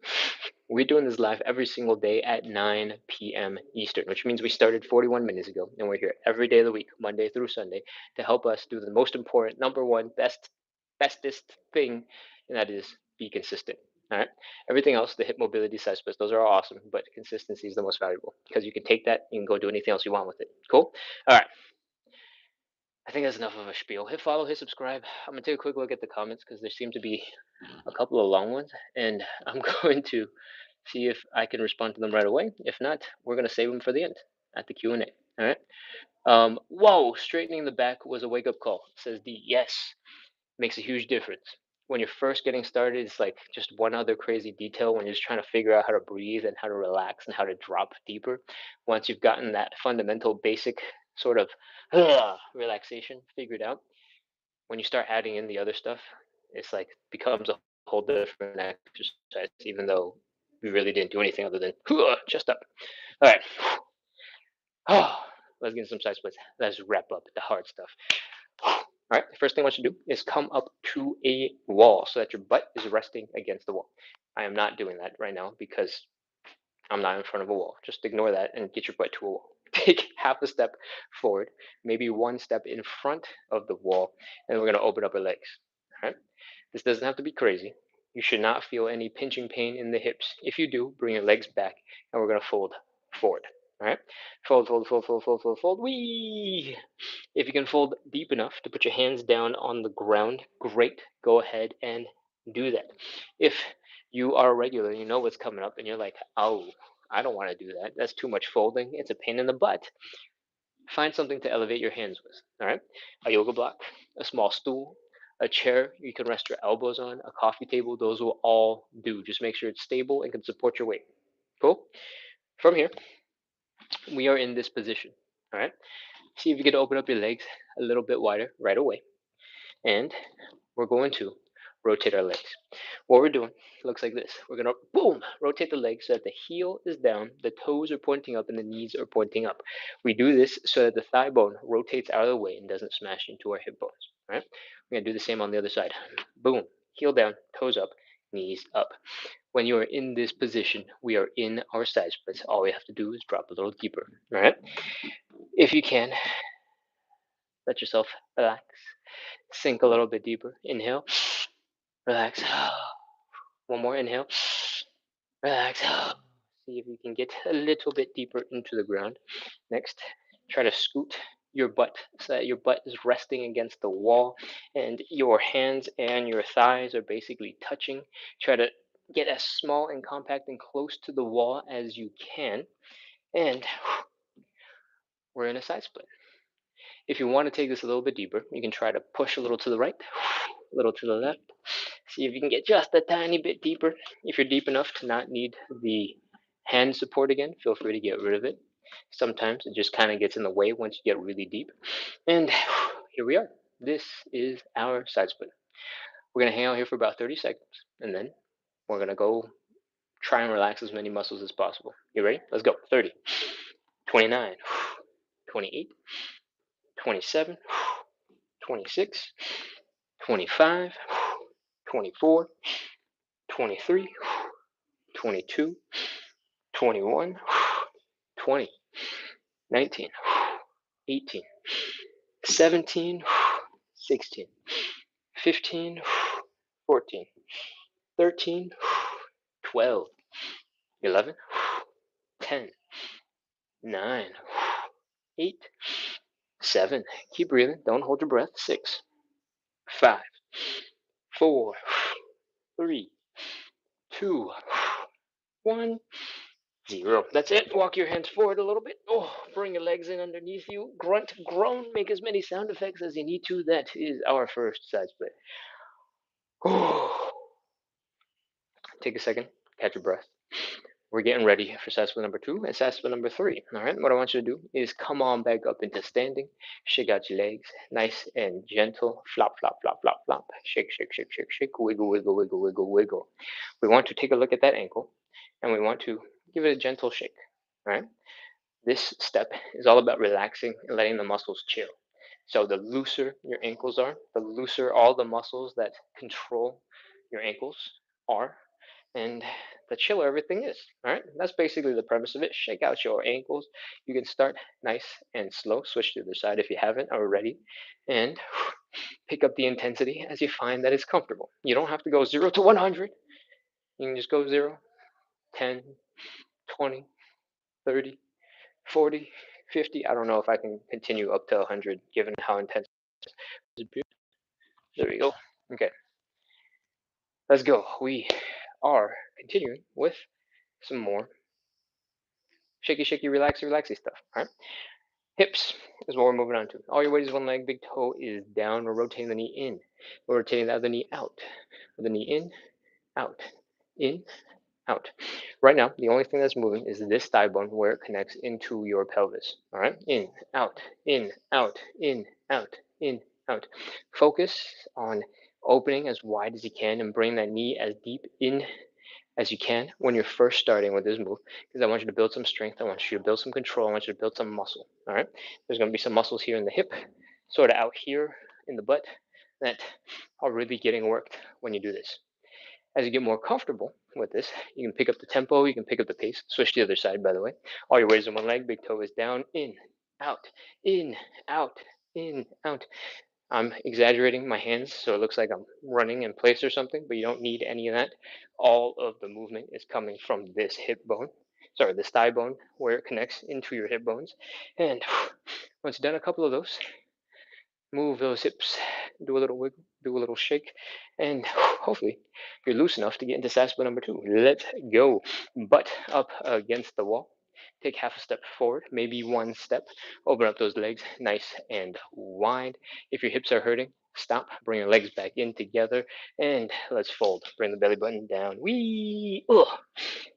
we're doing this live every single day at 9 p.m. Eastern, which means we started 41 minutes ago, and we're here every day of the week, Monday through Sunday, to help us do the most important, number one, bestest thing, and that is be consistent. All right. Everything else, the hip mobility side splits, those are all awesome, but consistency is the most valuable because you can take that, you can go do anything else you want with it. Cool. All right. I think that's enough of a spiel. Hit follow, hit subscribe. I'm gonna take a quick look at the comments because there seem to be a couple of long ones, and I'm going to see if I can respond to them right away. If not, we're going to save them for the end at the Q&A. All right. Whoa, straightening the back was a wake-up call, says D. Yes, makes a huge difference. When you're first getting started, it's like just one other crazy detail when you're just trying to figure out how to breathe and how to relax and how to drop deeper. Once you've gotten that fundamental basic sort of relaxation figured out, when you start adding in the other stuff, it's like becomes a whole different exercise, even though we really didn't do anything other than chest up. All right. let's get some side splits. Let's wrap up the hard stuff. All right, the first thing I want you to do is come up to a wall so that your butt is resting against the wall. I am not doing that right now because I'm not in front of a wall. Just ignore that and get your butt to a wall. Take half a step forward, maybe one step in front of the wall, and we're going to open up our legs. All right, this doesn't have to be crazy. You should not feel any pinching pain in the hips. If you do, bring your legs back, and we're going to fold forward. All right, fold, fold, fold, fold, fold, fold, fold. Wee! If you can fold deep enough to put your hands down on the ground, great. Go ahead and do that. If you are a regular, you know what's coming up, and you're like, oh, I don't want to do that. That's too much folding. It's a pain in the butt. Find something to elevate your hands with. All right, a yoga block, a small stool, a chair you can rest your elbows on, a coffee table. Those will all do. Just make sure it's stable and can support your weight. Cool. From here, we are in this position. All right. See if you can open up your legs a little bit wider right away. And we're going to rotate our legs. What we're doing looks like this. We're going to, boom, rotate the legs so that the heel is down, the toes are pointing up, and the knees are pointing up. We do this so that the thigh bone rotates out of the way and doesn't smash into our hip bones. All right? We're going to do the same on the other side. Boom, heel down, toes up, knees up. When you are in this position, we are in our side splits. All we have to do is drop a little deeper. All right? If you can, let yourself relax. Sink a little bit deeper. Inhale. Relax. One more inhale. Relax. See if you can get a little bit deeper into the ground. Next, try to scoot your butt so that your butt is resting against the wall and your hands and your thighs are basically touching. Try to get as small and compact and close to the wall as you can. And we're in a side split. If you want to take this a little bit deeper, you can try to push a little to the right, a little to the left. See if you can get just a tiny bit deeper. If you're deep enough to not need the hand support again, feel free to get rid of it. Sometimes it just kind of gets in the way once you get really deep. And here we are. This is our side split. We're going to hang out here for about 30 seconds, and then we're going to go try and relax as many muscles as possible. You ready? Let's go. 30, 29, 28, 27, 26, 25, 24, 23, 22, 21, 20, 19, 18, 17, 16, 15, 14, 13, 12, 11, 10, 9, 8, 7. Keep breathing. Don't hold your breath. 6, 5, 4, 3, 2, 1, 0. That's it. Walk your hands forward a little bit. Oh, bring your legs in underneath you. Grunt, groan, make as many sound effects as you need to. That is our first side split. Oh. Take a second, catch your breath. We're getting ready for side split number 2 and side split number 3. All right, what I want you to do is come on back up into standing. Shake out your legs, nice and gentle. Flop, flop, flop, flop, flop. Shake, shake, shake, shake, shake. Wiggle, wiggle, wiggle, wiggle, wiggle. We want to take a look at that ankle, and we want to give it a gentle shake. All right. This step is all about relaxing and letting the muscles chill. So the looser your ankles are, the looser all the muscles that control your ankles are, and the chiller everything is. All right, that's basically the premise of it. Shake out your ankles. You can start nice and slow. Switch to the other side if you haven't already, and pick up the intensity as you find that it's comfortable. You don't have to go 0 to 100. You can just go 0, 10, 20, 30, 40, 50. I don't know if I can continue up to 100 given how intense it is. There we go. Okay, let's go. We are continuing with some more shaky, shaky, relaxy, relaxy stuff. All right. Hips is what we're moving on to. All your weight is one leg, big toe is down. We're rotating the knee in. We're rotating the other knee out. The knee in, out, in, out. Right now, the only thing that's moving is this thigh bone where it connects into your pelvis. All right, in, out, in, out, in, out, in, out. Focus on opening as wide as you can and bring that knee as deep in as you can when you're first starting with this move, because I want you to build some strength. I want you to build some control. I want you to build some muscle. All right. There's going to be some muscles here in the hip, sort of out here in the butt, that are really getting worked when you do this. As you get more comfortable with this, you can pick up the tempo, you can pick up the pace. Switch to the other side, by the way. All your weight is in one leg, big toe is down, out, in, out, in, out. I'm exaggerating my hands so it looks like I'm running in place or something, but you don't need any of that. All of the movement is coming from this hip bone, sorry, this thigh bone where it connects into your hip bones. And once you've done a couple of those, move those hips, do a little wiggle, do a little shake, and hopefully you're loose enough to get into side split number 2. Let's go. Butt up against the wall. Take half a step forward, maybe one step. Open up those legs nice and wide. If your hips are hurting, stop. Bring your legs back in together, and let's fold. Bring the belly button down. Wee! Ugh.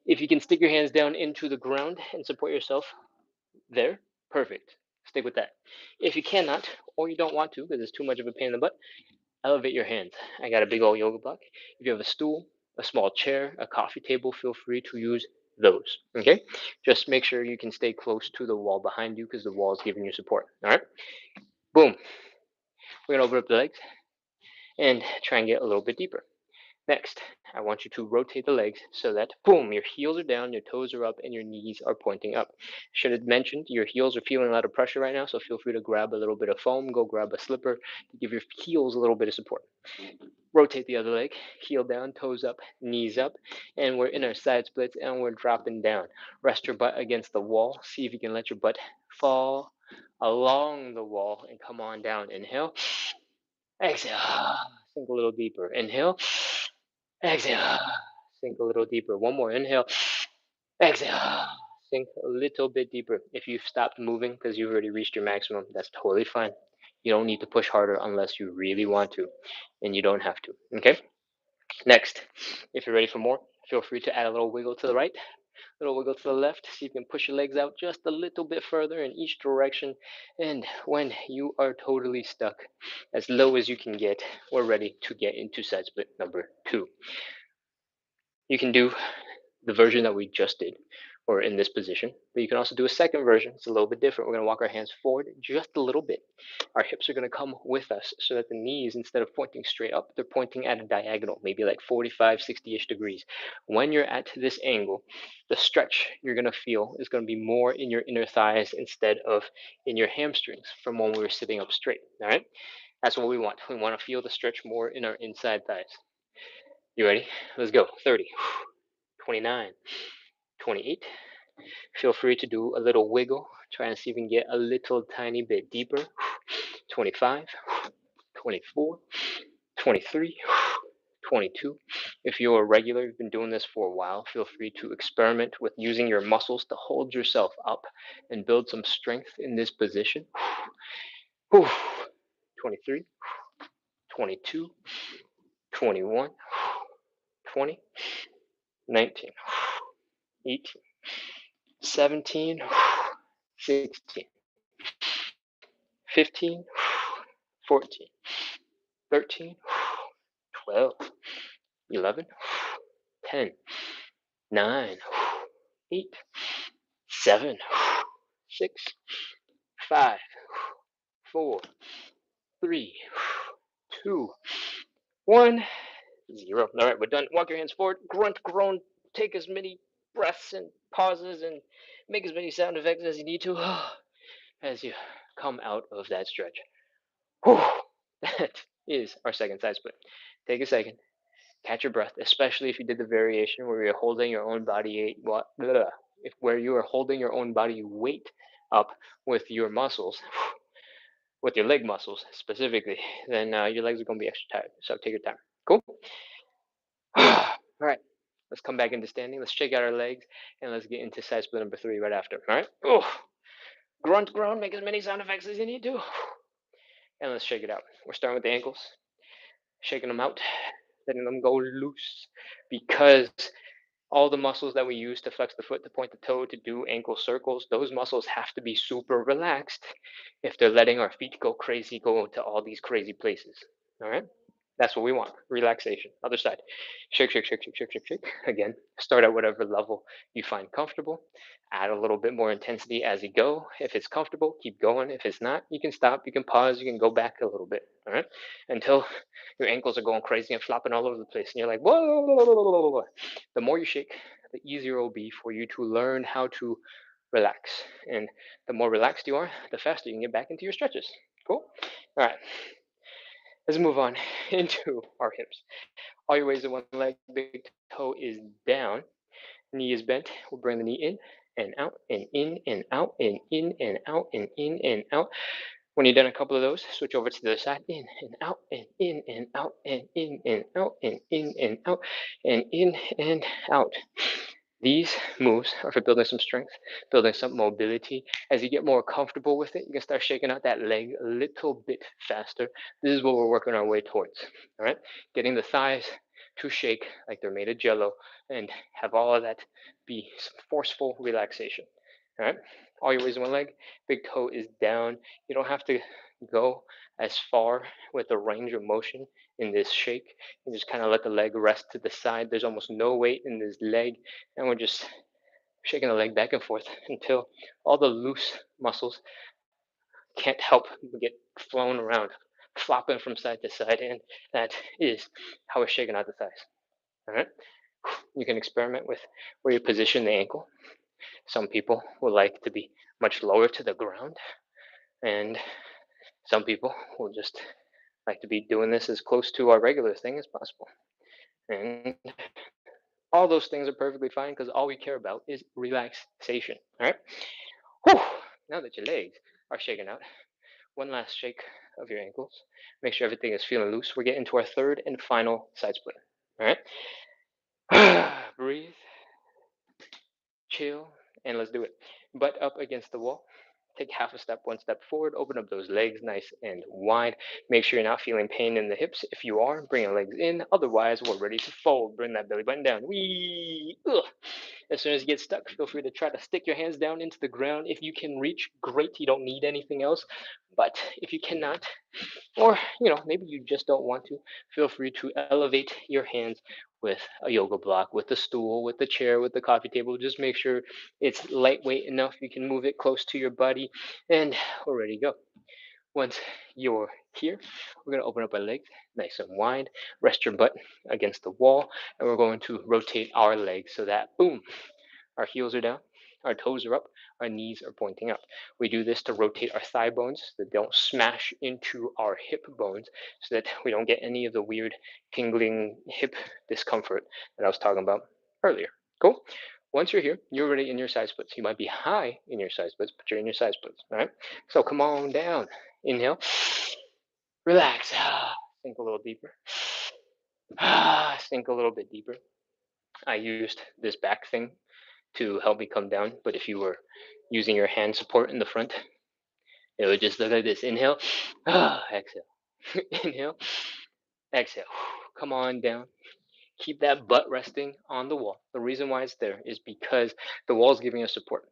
If you can stick your hands down into the ground and support yourself there, perfect. Stick with that. If you cannot, or you don't want to, because it's too much of a pain in the butt, elevate your hands. I got a big old yoga block. If you have a stool, a small chair, a coffee table, feel free to use those. Okay? Just make sure you can stay close to the wall behind you because the wall is giving you support. All right? Boom. We're going to open up the legs and try and get a little bit deeper. Next, I want you to rotate the legs so that, boom, your heels are down, your toes are up, and your knees are pointing up. Should have mentioned your heels are feeling a lot of pressure right now, so feel free to grab a little bit of foam, go grab a slipper to give your heels a little bit of support. Rotate the other leg, heel down, toes up, knees up, and we're in our side splits and we're dropping down. Rest your butt against the wall. See if you can let your butt fall along the wall and come on down. Inhale, exhale, sink a little deeper. Inhale, exhale, sink a little deeper. One more. Inhale, exhale, sink a little bit deeper. If you've stopped moving because you've already reached your maximum, that's totally fine. You don't need to push harder unless you really want to, and you don't have to. Okay? Next, if you're ready for more, feel free to add a little wiggle to the right, a little wiggle to the left. See if you can push your legs out just a little bit further in each direction. And when you are totally stuck, as low as you can get, we're ready to get into side split number 2. You can do the version that we just did, or in this position, but you can also do a second version. It's a little bit different. We're going to walk our hands forward just a little bit. Our hips are going to come with us so that the knees, instead of pointing straight up, they're pointing at a diagonal, maybe like 45, 60-ish degrees. When you're at this angle, the stretch you're going to feel is going to be more in your inner thighs instead of in your hamstrings from when we were sitting up straight. All right? That's what we want. We want to feel the stretch more in our inside thighs. You ready? Let's go. 30, 29, 28. Feel free to do a little wiggle. Try and see if you can get a little tiny bit deeper. 25, 24, 23, 22. If you're a regular, you've been doing this for a while, feel free to experiment with using your muscles to hold yourself up and build some strength in this position. 23, 22, 21, 20, 19, 18, 17, 16, 15, 14, 13, 12, 11, 10, 9, 8, 7, 6, 5, 4, 3, 2, 1, 0. All right, we're done. Walk your hands forward. Grunt, groan. Take as many breaths and pauses and make as many sound effects as you need to as you come out of that stretch. Whew. That is our second side split. Take a second. Catch your breath, especially if you did the variation where you're holding your own body where you are holding your own body weight up with your muscles, with your leg muscles specifically, then your legs are going to be extra tired. So take your time. Cool. All right. Let's come back into standing. Let's shake out our legs and let's get into side split number 3 right after. All right. Oh, grunt, groan. Make as many sound effects as you need to, and let's shake it out. We're starting with the ankles, shaking them out, letting them go loose, because all the muscles that we use to flex the foot, to point the toe, to do ankle circles, those muscles have to be super relaxed if they're letting our feet go crazy, go to all these crazy places. All right? That's what we want. Relaxation. Other side. Shake, shake, shake, shake, shake, shake, shake. Again, start at whatever level you find comfortable. Add a little bit more intensity as you go. If it's comfortable, keep going. If it's not, you can stop, you can pause, you can go back a little bit. All right. Until your ankles are going crazy and flopping all over the place. And you're like, whoa, whoa, whoa, whoa, whoa, whoa. The more you shake, the easier it will be for you to learn how to relax. And the more relaxed you are, the faster you can get back into your stretches. Cool? All right. Let's move on into our hips. All your weight in one leg, big toe is down, knee is bent. We'll bring the knee in and out and in and out and in and out and in and out. When you're done a couple of those, switch over to the other side, in and out and in and out and in and out and in and out and in and out. These moves are for building some strength, building some mobility. As you get more comfortable with it, you can start shaking out that leg a little bit faster. This is what we're working our way towards. All right, getting the thighs to shake like they're made of jello and have all of that be some forceful relaxation. All right, all your weight in one leg, big toe is down. You don't have to go as far with the range of motion in this shake. You just kind of let the leg rest to the side. There's almost no weight in this leg, and we're just shaking the leg back and forth until all the loose muscles can't help but get flown around, flopping from side to side, and that is how we're shaking out the thighs. All right. You can experiment with where you position the ankle. Some people would like to be much lower to the ground, and some people will just like to be doing this as close to our regular thing as possible. And all those things are perfectly fine because all we care about is relaxation. All right. Whew. Now that your legs are shaken out, one last shake of your ankles. Make sure everything is feeling loose. We're getting to our third and final side split. All right. Breathe, chill, and let's do it. Butt up against the wall. Take half a step, one step forward. Open up those legs nice and wide. Make sure you're not feeling pain in the hips. If you are, bring your legs in. Otherwise, we're ready to fold. Bring that belly button down. Wee. Ugh. As soon as you get stuck, feel free to try to stick your hands down into the ground. If you can reach, great. You don't need anything else. But if you cannot, or maybe you just don't want to, feel free to elevate your hands with a yoga block, with the stool, with the chair, with the coffee table. Just make sure it's lightweight enough you can move it close to your body, and we're ready to go. Once you're here, we're going to open up our legs nice and wide, rest your butt against the wall, and we're going to rotate our legs so that, boom, our heels are down, our toes are up, our knees are pointing up. We do this to rotate our thigh bones so that they don't smash into our hip bones, so that we don't get any of the weird tingling hip discomfort that I was talking about earlier. Cool? Once you're here, you're already in your side splits. You might be high in your side splits, but you're in your side splits. All right? So come on down. Inhale. Relax. Sink a little deeper. Sink a little bit deeper. I used this back thing to help me come down. But if you were using your hand support in the front, it would just look like this. Inhale, exhale. Inhale, exhale. Come on down. Keep that butt resting on the wall. The reason why it's there is because the wall is giving us support.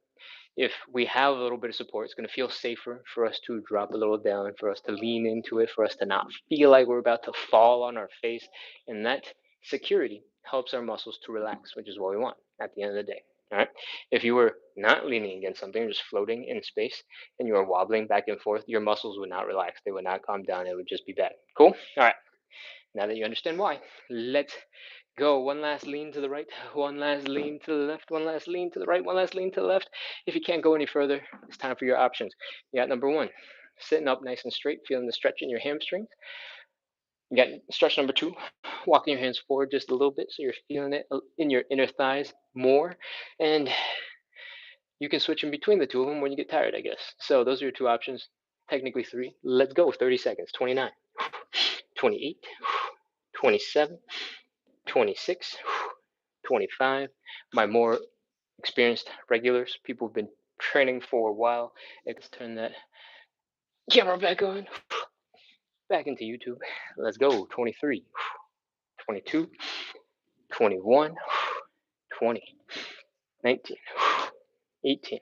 If we have a little bit of support, it's going to feel safer for us to drop a little down, for us to lean into it, for us to not feel like we're about to fall on our face. And that security helps our muscles to relax, which is what we want at the end of the day. All right. If you were not leaning against something, just floating in space, and you were wobbling back and forth, your muscles would not relax. They would not calm down. It would just be bad. Cool. All right. Now that you understand why, let's go. One last lean to the right, one last lean to the left, one last lean to the right, one last lean to the left. If you can't go any further, it's time for your options. You got number one, sitting up nice and straight, feeling the stretch in your hamstrings. You got stretch number two, walking your hands forward just a little bit so you're feeling it in your inner thighs more. And you can switch in between the two of them when you get tired, I guess. So those are your two options. Technically three. Let's go. 30 seconds. 29, 28, 27, 26, 25. My more experienced regulars, people who've been training for a while, let's turn that camera back on, back into YouTube. Let's go. 23, 22, 21, 20, 19, 18,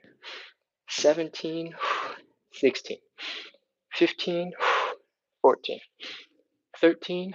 17, 16, 15, 14, 13,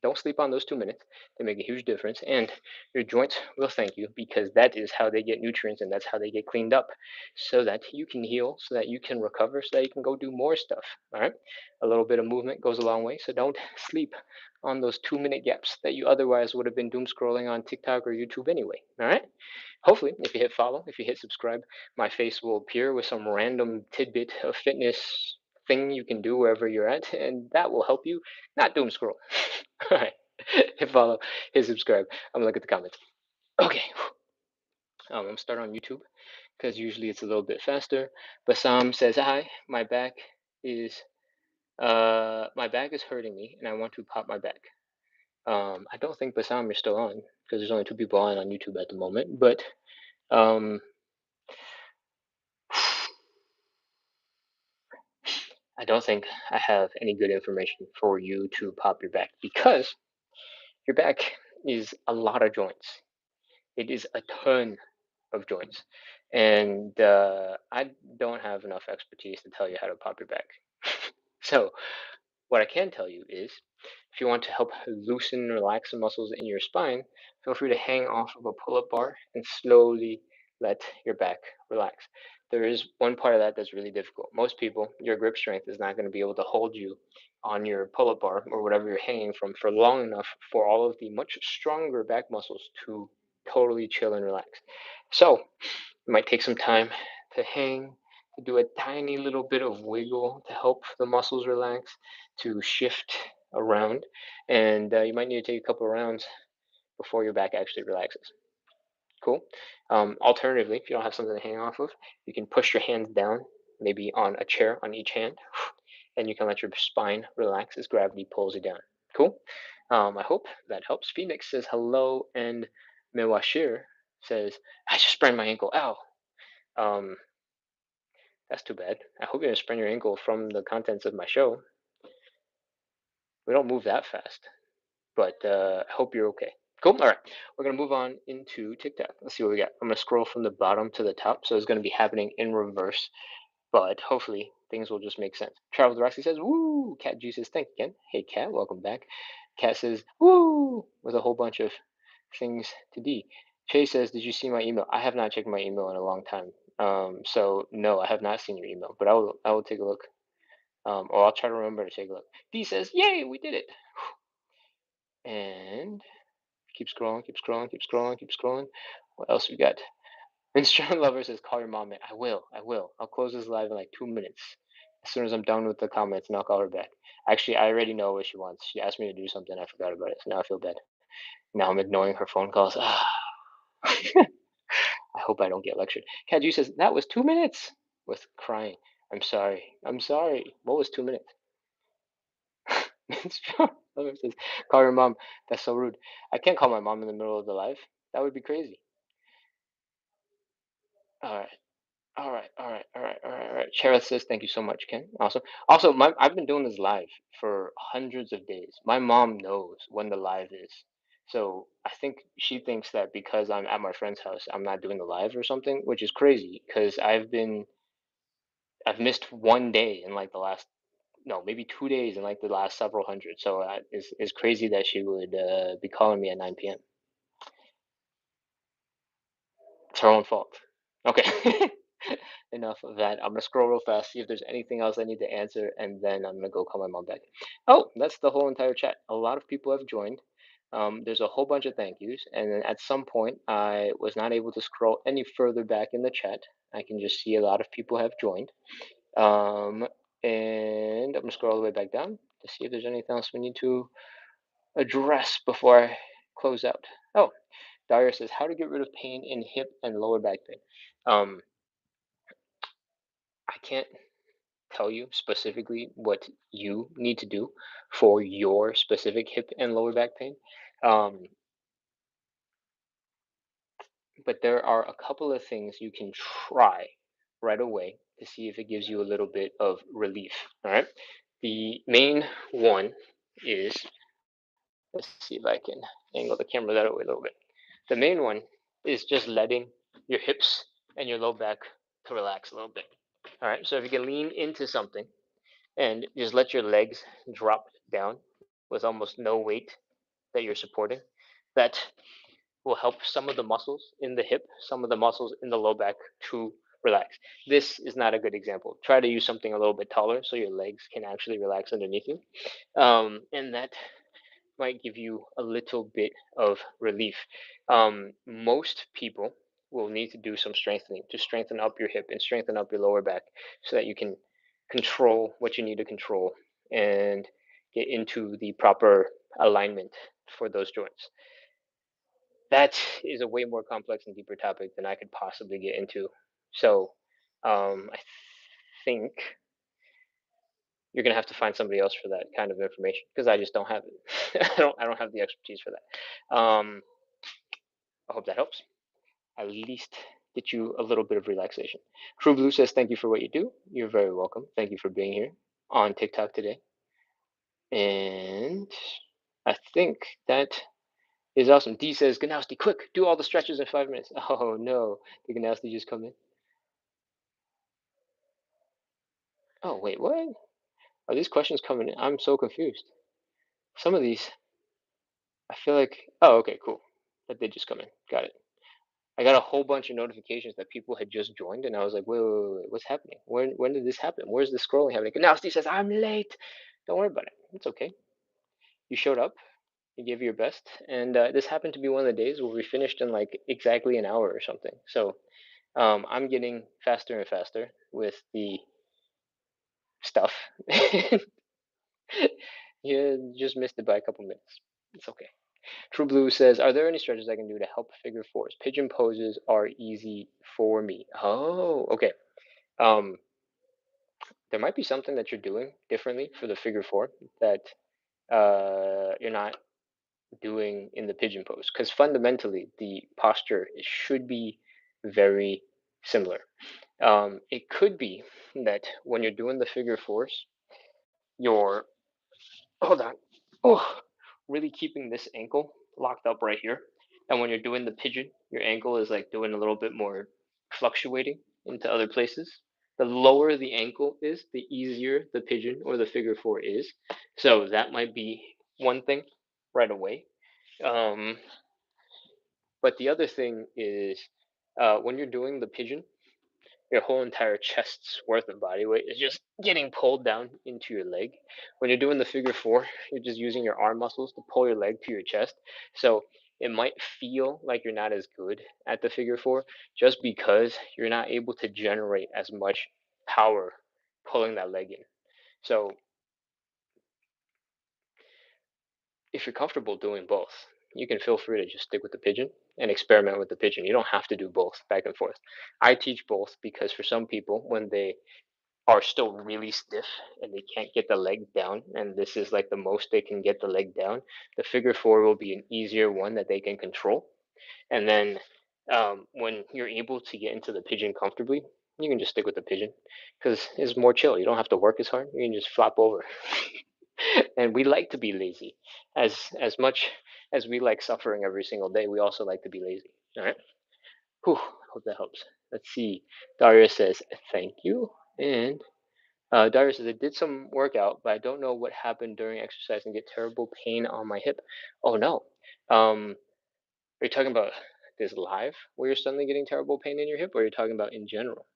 Don't sleep on those 2 minutes. They make a huge difference, and your joints will thank you because that is how they get nutrients and that's how they get cleaned up so that you can heal, so that you can recover, so that you can go do more stuff. All right. A little bit of movement goes a long way. So don't sleep on those 2 minute gaps that you otherwise would have been doom scrolling on TikTok or YouTube anyway. All right. Hopefully, if you hit follow, if you hit subscribe, my face will appear with some random tidbit of fitness thing you can do wherever you're at, and that will help you not doom scroll. All right, hit follow, hit subscribe. I'm gonna look at the comments. Okay, I'm gonna start on YouTube because usually it's a little bit faster. Basam says, "Hi, is my back is hurting me, and I want to pop my back." I don't think Basam you're still on because there's only two people on YouTube at the moment, but um. I don't think I have any good information for you to pop your back because your back is a lot of joints. It is a ton of joints. And I don't have enough expertise to tell you how to pop your back. So, what I can tell you is if you want to help loosen and relax the muscles in your spine, feel free to hang off of a pull up bar and slowly let your back relax. There is one part of that that's really difficult. Most people, your grip strength is not going to be able to hold you on your pull up bar or whatever you're hanging from for long enough for all of the much stronger back muscles to totally chill and relax. So, it might take some time to hang, to do a tiny little bit of wiggle to help the muscles relax, to shift around, and you might need to take a couple of rounds before your back actually relaxes. Cool. Alternatively, if you don't have something to hang off of, you can push your hands down, maybe on a chair on each hand, and you can let your spine relax as gravity pulls you down. Cool. I hope that helps. Phoenix says hello, and Mewashir says, I just sprained my ankle. Ow. Um, that's too bad. I hope you didn't sprain your ankle from the contents of my show. We don't move that fast, but I hope you're okay. Cool. All right. We're going to move on into TikTok. Let's see what we got. I'm going to scroll from the bottom to the top. So it's going to be happening in reverse, but hopefully things will just make sense. Travel to Roxy says, woo. Cat G says, thank you again. Hey, Cat, welcome back. Cat says, woo, with a whole bunch of things to D. Chase says, did you see my email? I have not checked my email in a long time. So no, I have not seen your email, but I will take a look. Or I'll try to remember to take a look. D says, yay, we did it. And keep scrolling, keep scrolling, keep scrolling, keep scrolling. What else we got? Instrument Lover says, call your mom. I will, I will. I'll close this live in like 2 minutes. As soon as I'm done with the comments, and I'll call her back. Actually, I already know what she wants. She asked me to do something. I forgot about it. So now I feel bad. Now I'm ignoring her phone calls. I hope I don't get lectured. Kaju says, that was 2 minutes with crying. I'm sorry. I'm sorry. What was 2 minutes? Lover says, call your mom. That's so rude. I can't call my mom in the middle of the live. That would be crazy. All right. All right, all right, all right, all right, all right. Cheryl says, "Thank you so much, Ken." Awesome. Also, I've been doing this live for hundreds of days. My mom knows when the live is, so I think she thinks that because I'm at my friend's house, I'm not doing the live or something, which is crazy because I've missed one day in like the last no maybe 2 days in like the last several hundred. So it's crazy that she would be calling me at 9 p.m. It's her own fault. Okay. Enough of that. I'm gonna scroll real fast, see if there's anything else I need to answer, and then I'm gonna go call my mom back. Oh, that's the whole entire chat. A lot of people have joined. There's a whole bunch of thank yous, and then at some point I was not able to scroll any further back in the chat. I can just see a lot of people have joined. Um, and I'm gonna scroll all the way back down to see if there's anything else we need to address before I close out. Oh, Daria says how to get rid of pain in hip and lower back pain. Um, I can't tell you specifically what you need to do for your specific hip and lower back pain. Um, but there are a couple of things you can try right away to see if it gives you a little bit of relief. All right. The main one is, let's see if I can angle the camera that way a little bit. The main one is just letting your hips and your low back to relax a little bit. All right. So if you can lean into something and just let your legs drop down with almost no weight. that you're supporting that will help some of the muscles in the hip, some of the muscles in the low back to relax. This is not a good example. Try to use something a little bit taller so your legs can actually relax underneath you. And that might give you a little bit of relief. Most people will need to do some strengthening to strengthen up your hip and strengthen up your lower back so that you can control what you need to control and get into the proper alignment for those joints. That is a way more complex and deeper topic than I could possibly get into. So I think you're gonna have to find somebody else for that kind of information because I just don't have it. I don't have the expertise for that. I hope that helps. At least get you a little bit of relaxation. True Blue says thank you for what you do. You're very welcome. Thank you for being here on TikTok today. And I think that is awesome. D says, Ganowski, quick, do all the stretches in 5 minutes. Oh no, did Ganowski just come in? Oh wait, what? Are these questions coming in? I'm so confused. Some of these, I feel like, oh, okay, cool. That did just come in. Got it. I got a whole bunch of notifications that people had just joined, and I was like, wait, what's happening? When did this happen? Where's the scrolling happening? Now Steve says, I'm late. Don't worry about it. It's okay. You showed up, you gave your best, and this happened to be one of the days where we finished in like exactly an hour or something. So I'm getting faster and faster with the stuff. You just missed it by a couple minutes. It's okay. True Blue says, are there any stretches I can do to help figure fours? Pigeon poses are easy for me. Oh, okay. Um, there might be something that you're doing differently for the figure four that you're not doing in the pigeon pose, because fundamentally the posture should be very similar. It could be that when you're doing the figure fours, you're hold on, oh, really keeping this ankle locked up right here, and when you're doing the pigeon, your ankle is like doing a little bit more fluctuating into other places. The lower the ankle is, the easier the pigeon or the figure four is. So that might be one thing right away. Um, but the other thing is when you're doing the pigeon, your whole entire chest's worth of body weight is just getting pulled down into your leg. When you're doing the figure four, you're just using your arm muscles to pull your leg to your chest. So it might feel like you're not as good at the figure four just because you're not able to generate as much power pulling that leg in. So if you're comfortable doing both, you can feel free to just stick with the pigeon and experiment with the pigeon. You don't have to do both back and forth. I teach both because for some people, when they are still really stiff and they can't get the leg down, and this is like the most they can get the leg down, the figure four will be an easier one that they can control. And then when you're able to get into the pigeon comfortably, you can just stick with the pigeon because it's more chill. You don't have to work as hard. You can just flop over. And we like to be lazy. As much as we like suffering every single day, we also like to be lazy. All right. Whew, hope that helps. Let's see. Daria says thank you, and Daria says, I did some workout, but I don't know what happened during exercise and get terrible pain on my hip. Oh no. Are you talking about this live where you're suddenly getting terrible pain in your hip, or are you talking about in general?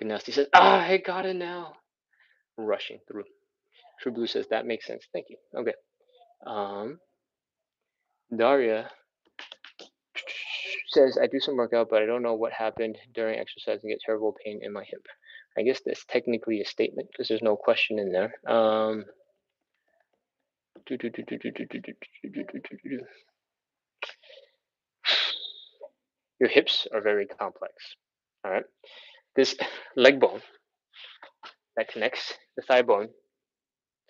Gnosty says, I got it now. Rushing through. True Blue says, that makes sense. Thank you. Okay. Um, Daria says, I do some workout, but I don't know what happened during exercise and get terrible pain in my hip. I guess that's technically a statement because there's no question in there. Your hips are very complex. All right. This leg bone that connects the thigh bone,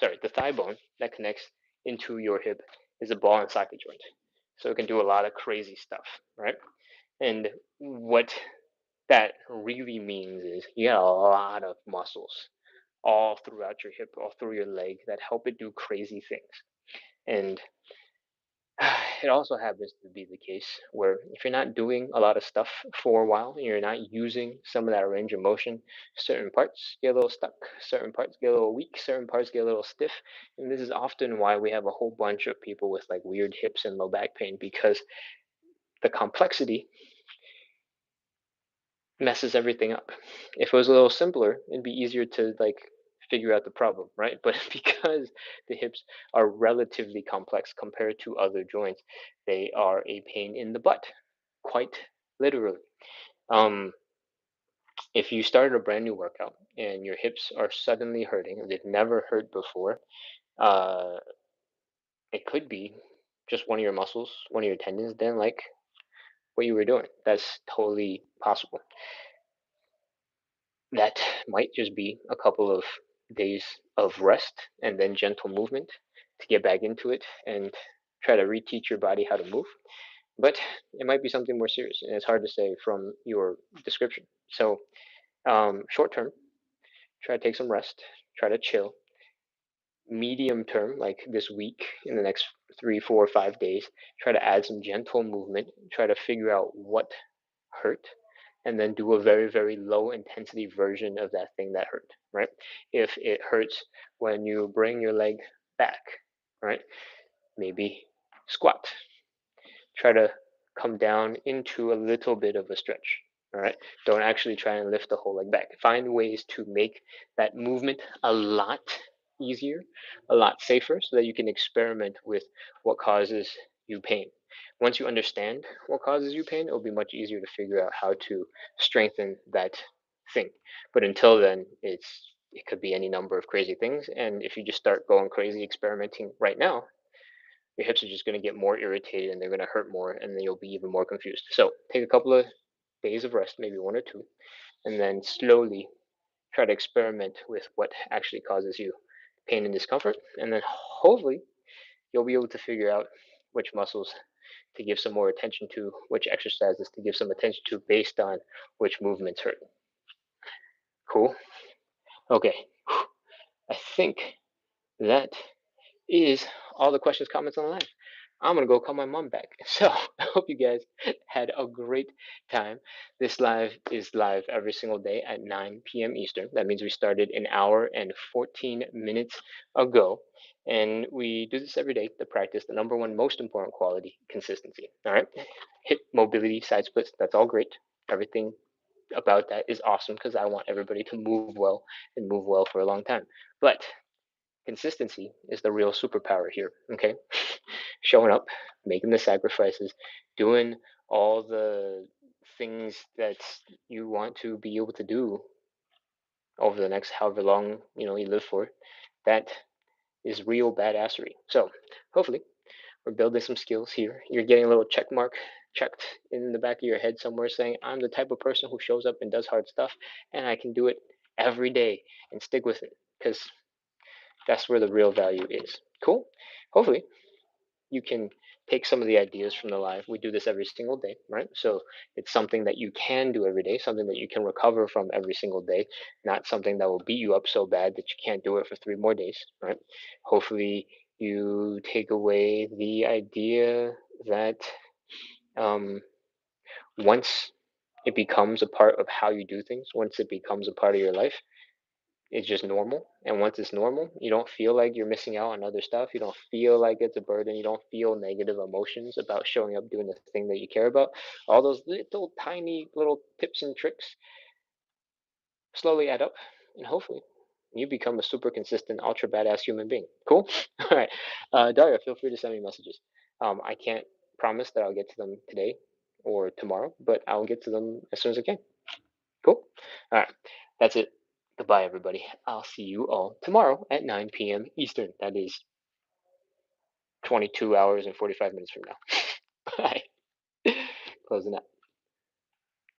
the thigh bone that connects into your hip is a ball and socket joint. So it can do a lot of crazy stuff, right? And what that really means is you got a lot of muscles all throughout your hip, all through your leg that help it do crazy things. And It also happens to be the case where if you're not doing a lot of stuff for a while and you're not using some of that range of motion, certain parts get a little stuck, certain parts get a little weak, certain parts get a little stiff. And this is often why we have a whole bunch of people with like weird hips and low back pain, because the complexity messes everything up. If it was a little simpler, it'd be easier to like figure out the problem, right? But because the hips are relatively complex compared to other joints, they are a pain in the butt, quite literally. Um, if you started a brand new workout and your hips are suddenly hurting, they've never hurt before, uh, it could be just one of your muscles, one of your tendons didn't like what you were doing. That's totally possible. That might just be a couple of days of rest and then gentle movement to get back into it and try to reteach your body how to move. But it might be something more serious, and it's hard to say from your description. So, short term, try to take some rest, try to chill. Medium term, like this week, in the next 3, 4, 5 days, try to add some gentle movement, try to figure out what hurt, and then do a very, very low intensity version of that thing that hurt, right? If it hurts when you bring your leg back, right? Maybe squat. Try to come down into a little bit of a stretch. All right. Don't actually try and lift the whole leg back. Find ways to make that movement a lot easier, a lot safer, so that you can experiment with what causes you pain. Once you understand what causes you pain, it'll be much easier to figure out how to strengthen that thing. But until then, it could be any number of crazy things. And if you just start going crazy experimenting right now, your hips are just going to get more irritated and they're going to hurt more, and then you'll be even more confused. So take a couple of days of rest, maybe one or two, and then slowly try to experiment with what actually causes you pain and discomfort. And then hopefully you'll be able to figure out which muscles to give some more attention to, which exercises to give some attention to based on which movements hurt. Cool. Okay. I think that is all the questions, comments on the live. I'm gonna go call my mom back. So I hope you guys had a great time. This live is live every single day at 9 p.m. Eastern. That means we started an hour and 14 minutes ago. And we do this every day to practice the number one most important quality, consistency. All right. Hip mobility, side splits, that's all great. Everything about that is awesome because I want everybody to move well and move well for a long time. But consistency is the real superpower here, okay? Showing up, making the sacrifices, doing all the things that you want to be able to do over the next however long, you live for. That is real badassery. So, hopefully, we're building some skills here. You're getting a little check mark checked in the back of your head somewhere saying, I'm the type of person who shows up and does hard stuff, and I can do it every day and stick with it. Because that's where the real value is. Cool. Hopefully, you can take some of the ideas from the live. We do this every single day, right? So it's something that you can do every day, something that you can recover from every single day, not something that will beat you up so bad that you can't do it for 3 more days, right? Hopefully, you take away the idea that um, once it becomes a part of how you do things, once it becomes a part of your life, it's just normal. And once it's normal, you don't feel like you're missing out on other stuff. You don't feel like it's a burden. You don't feel negative emotions about showing up doing the thing that you care about. All those little tiny little tips and tricks slowly add up, and hopefully you become a super consistent, ultra badass human being. Cool? All right. Daria, feel free to send me messages. I can't promise that I'll get to them today or tomorrow, but I'll get to them as soon as I can. Cool? All right. That's it. Goodbye, everybody. I'll see you all tomorrow at 9 p.m. Eastern. That is 22 hours and 45 minutes from now. Bye. Closing out.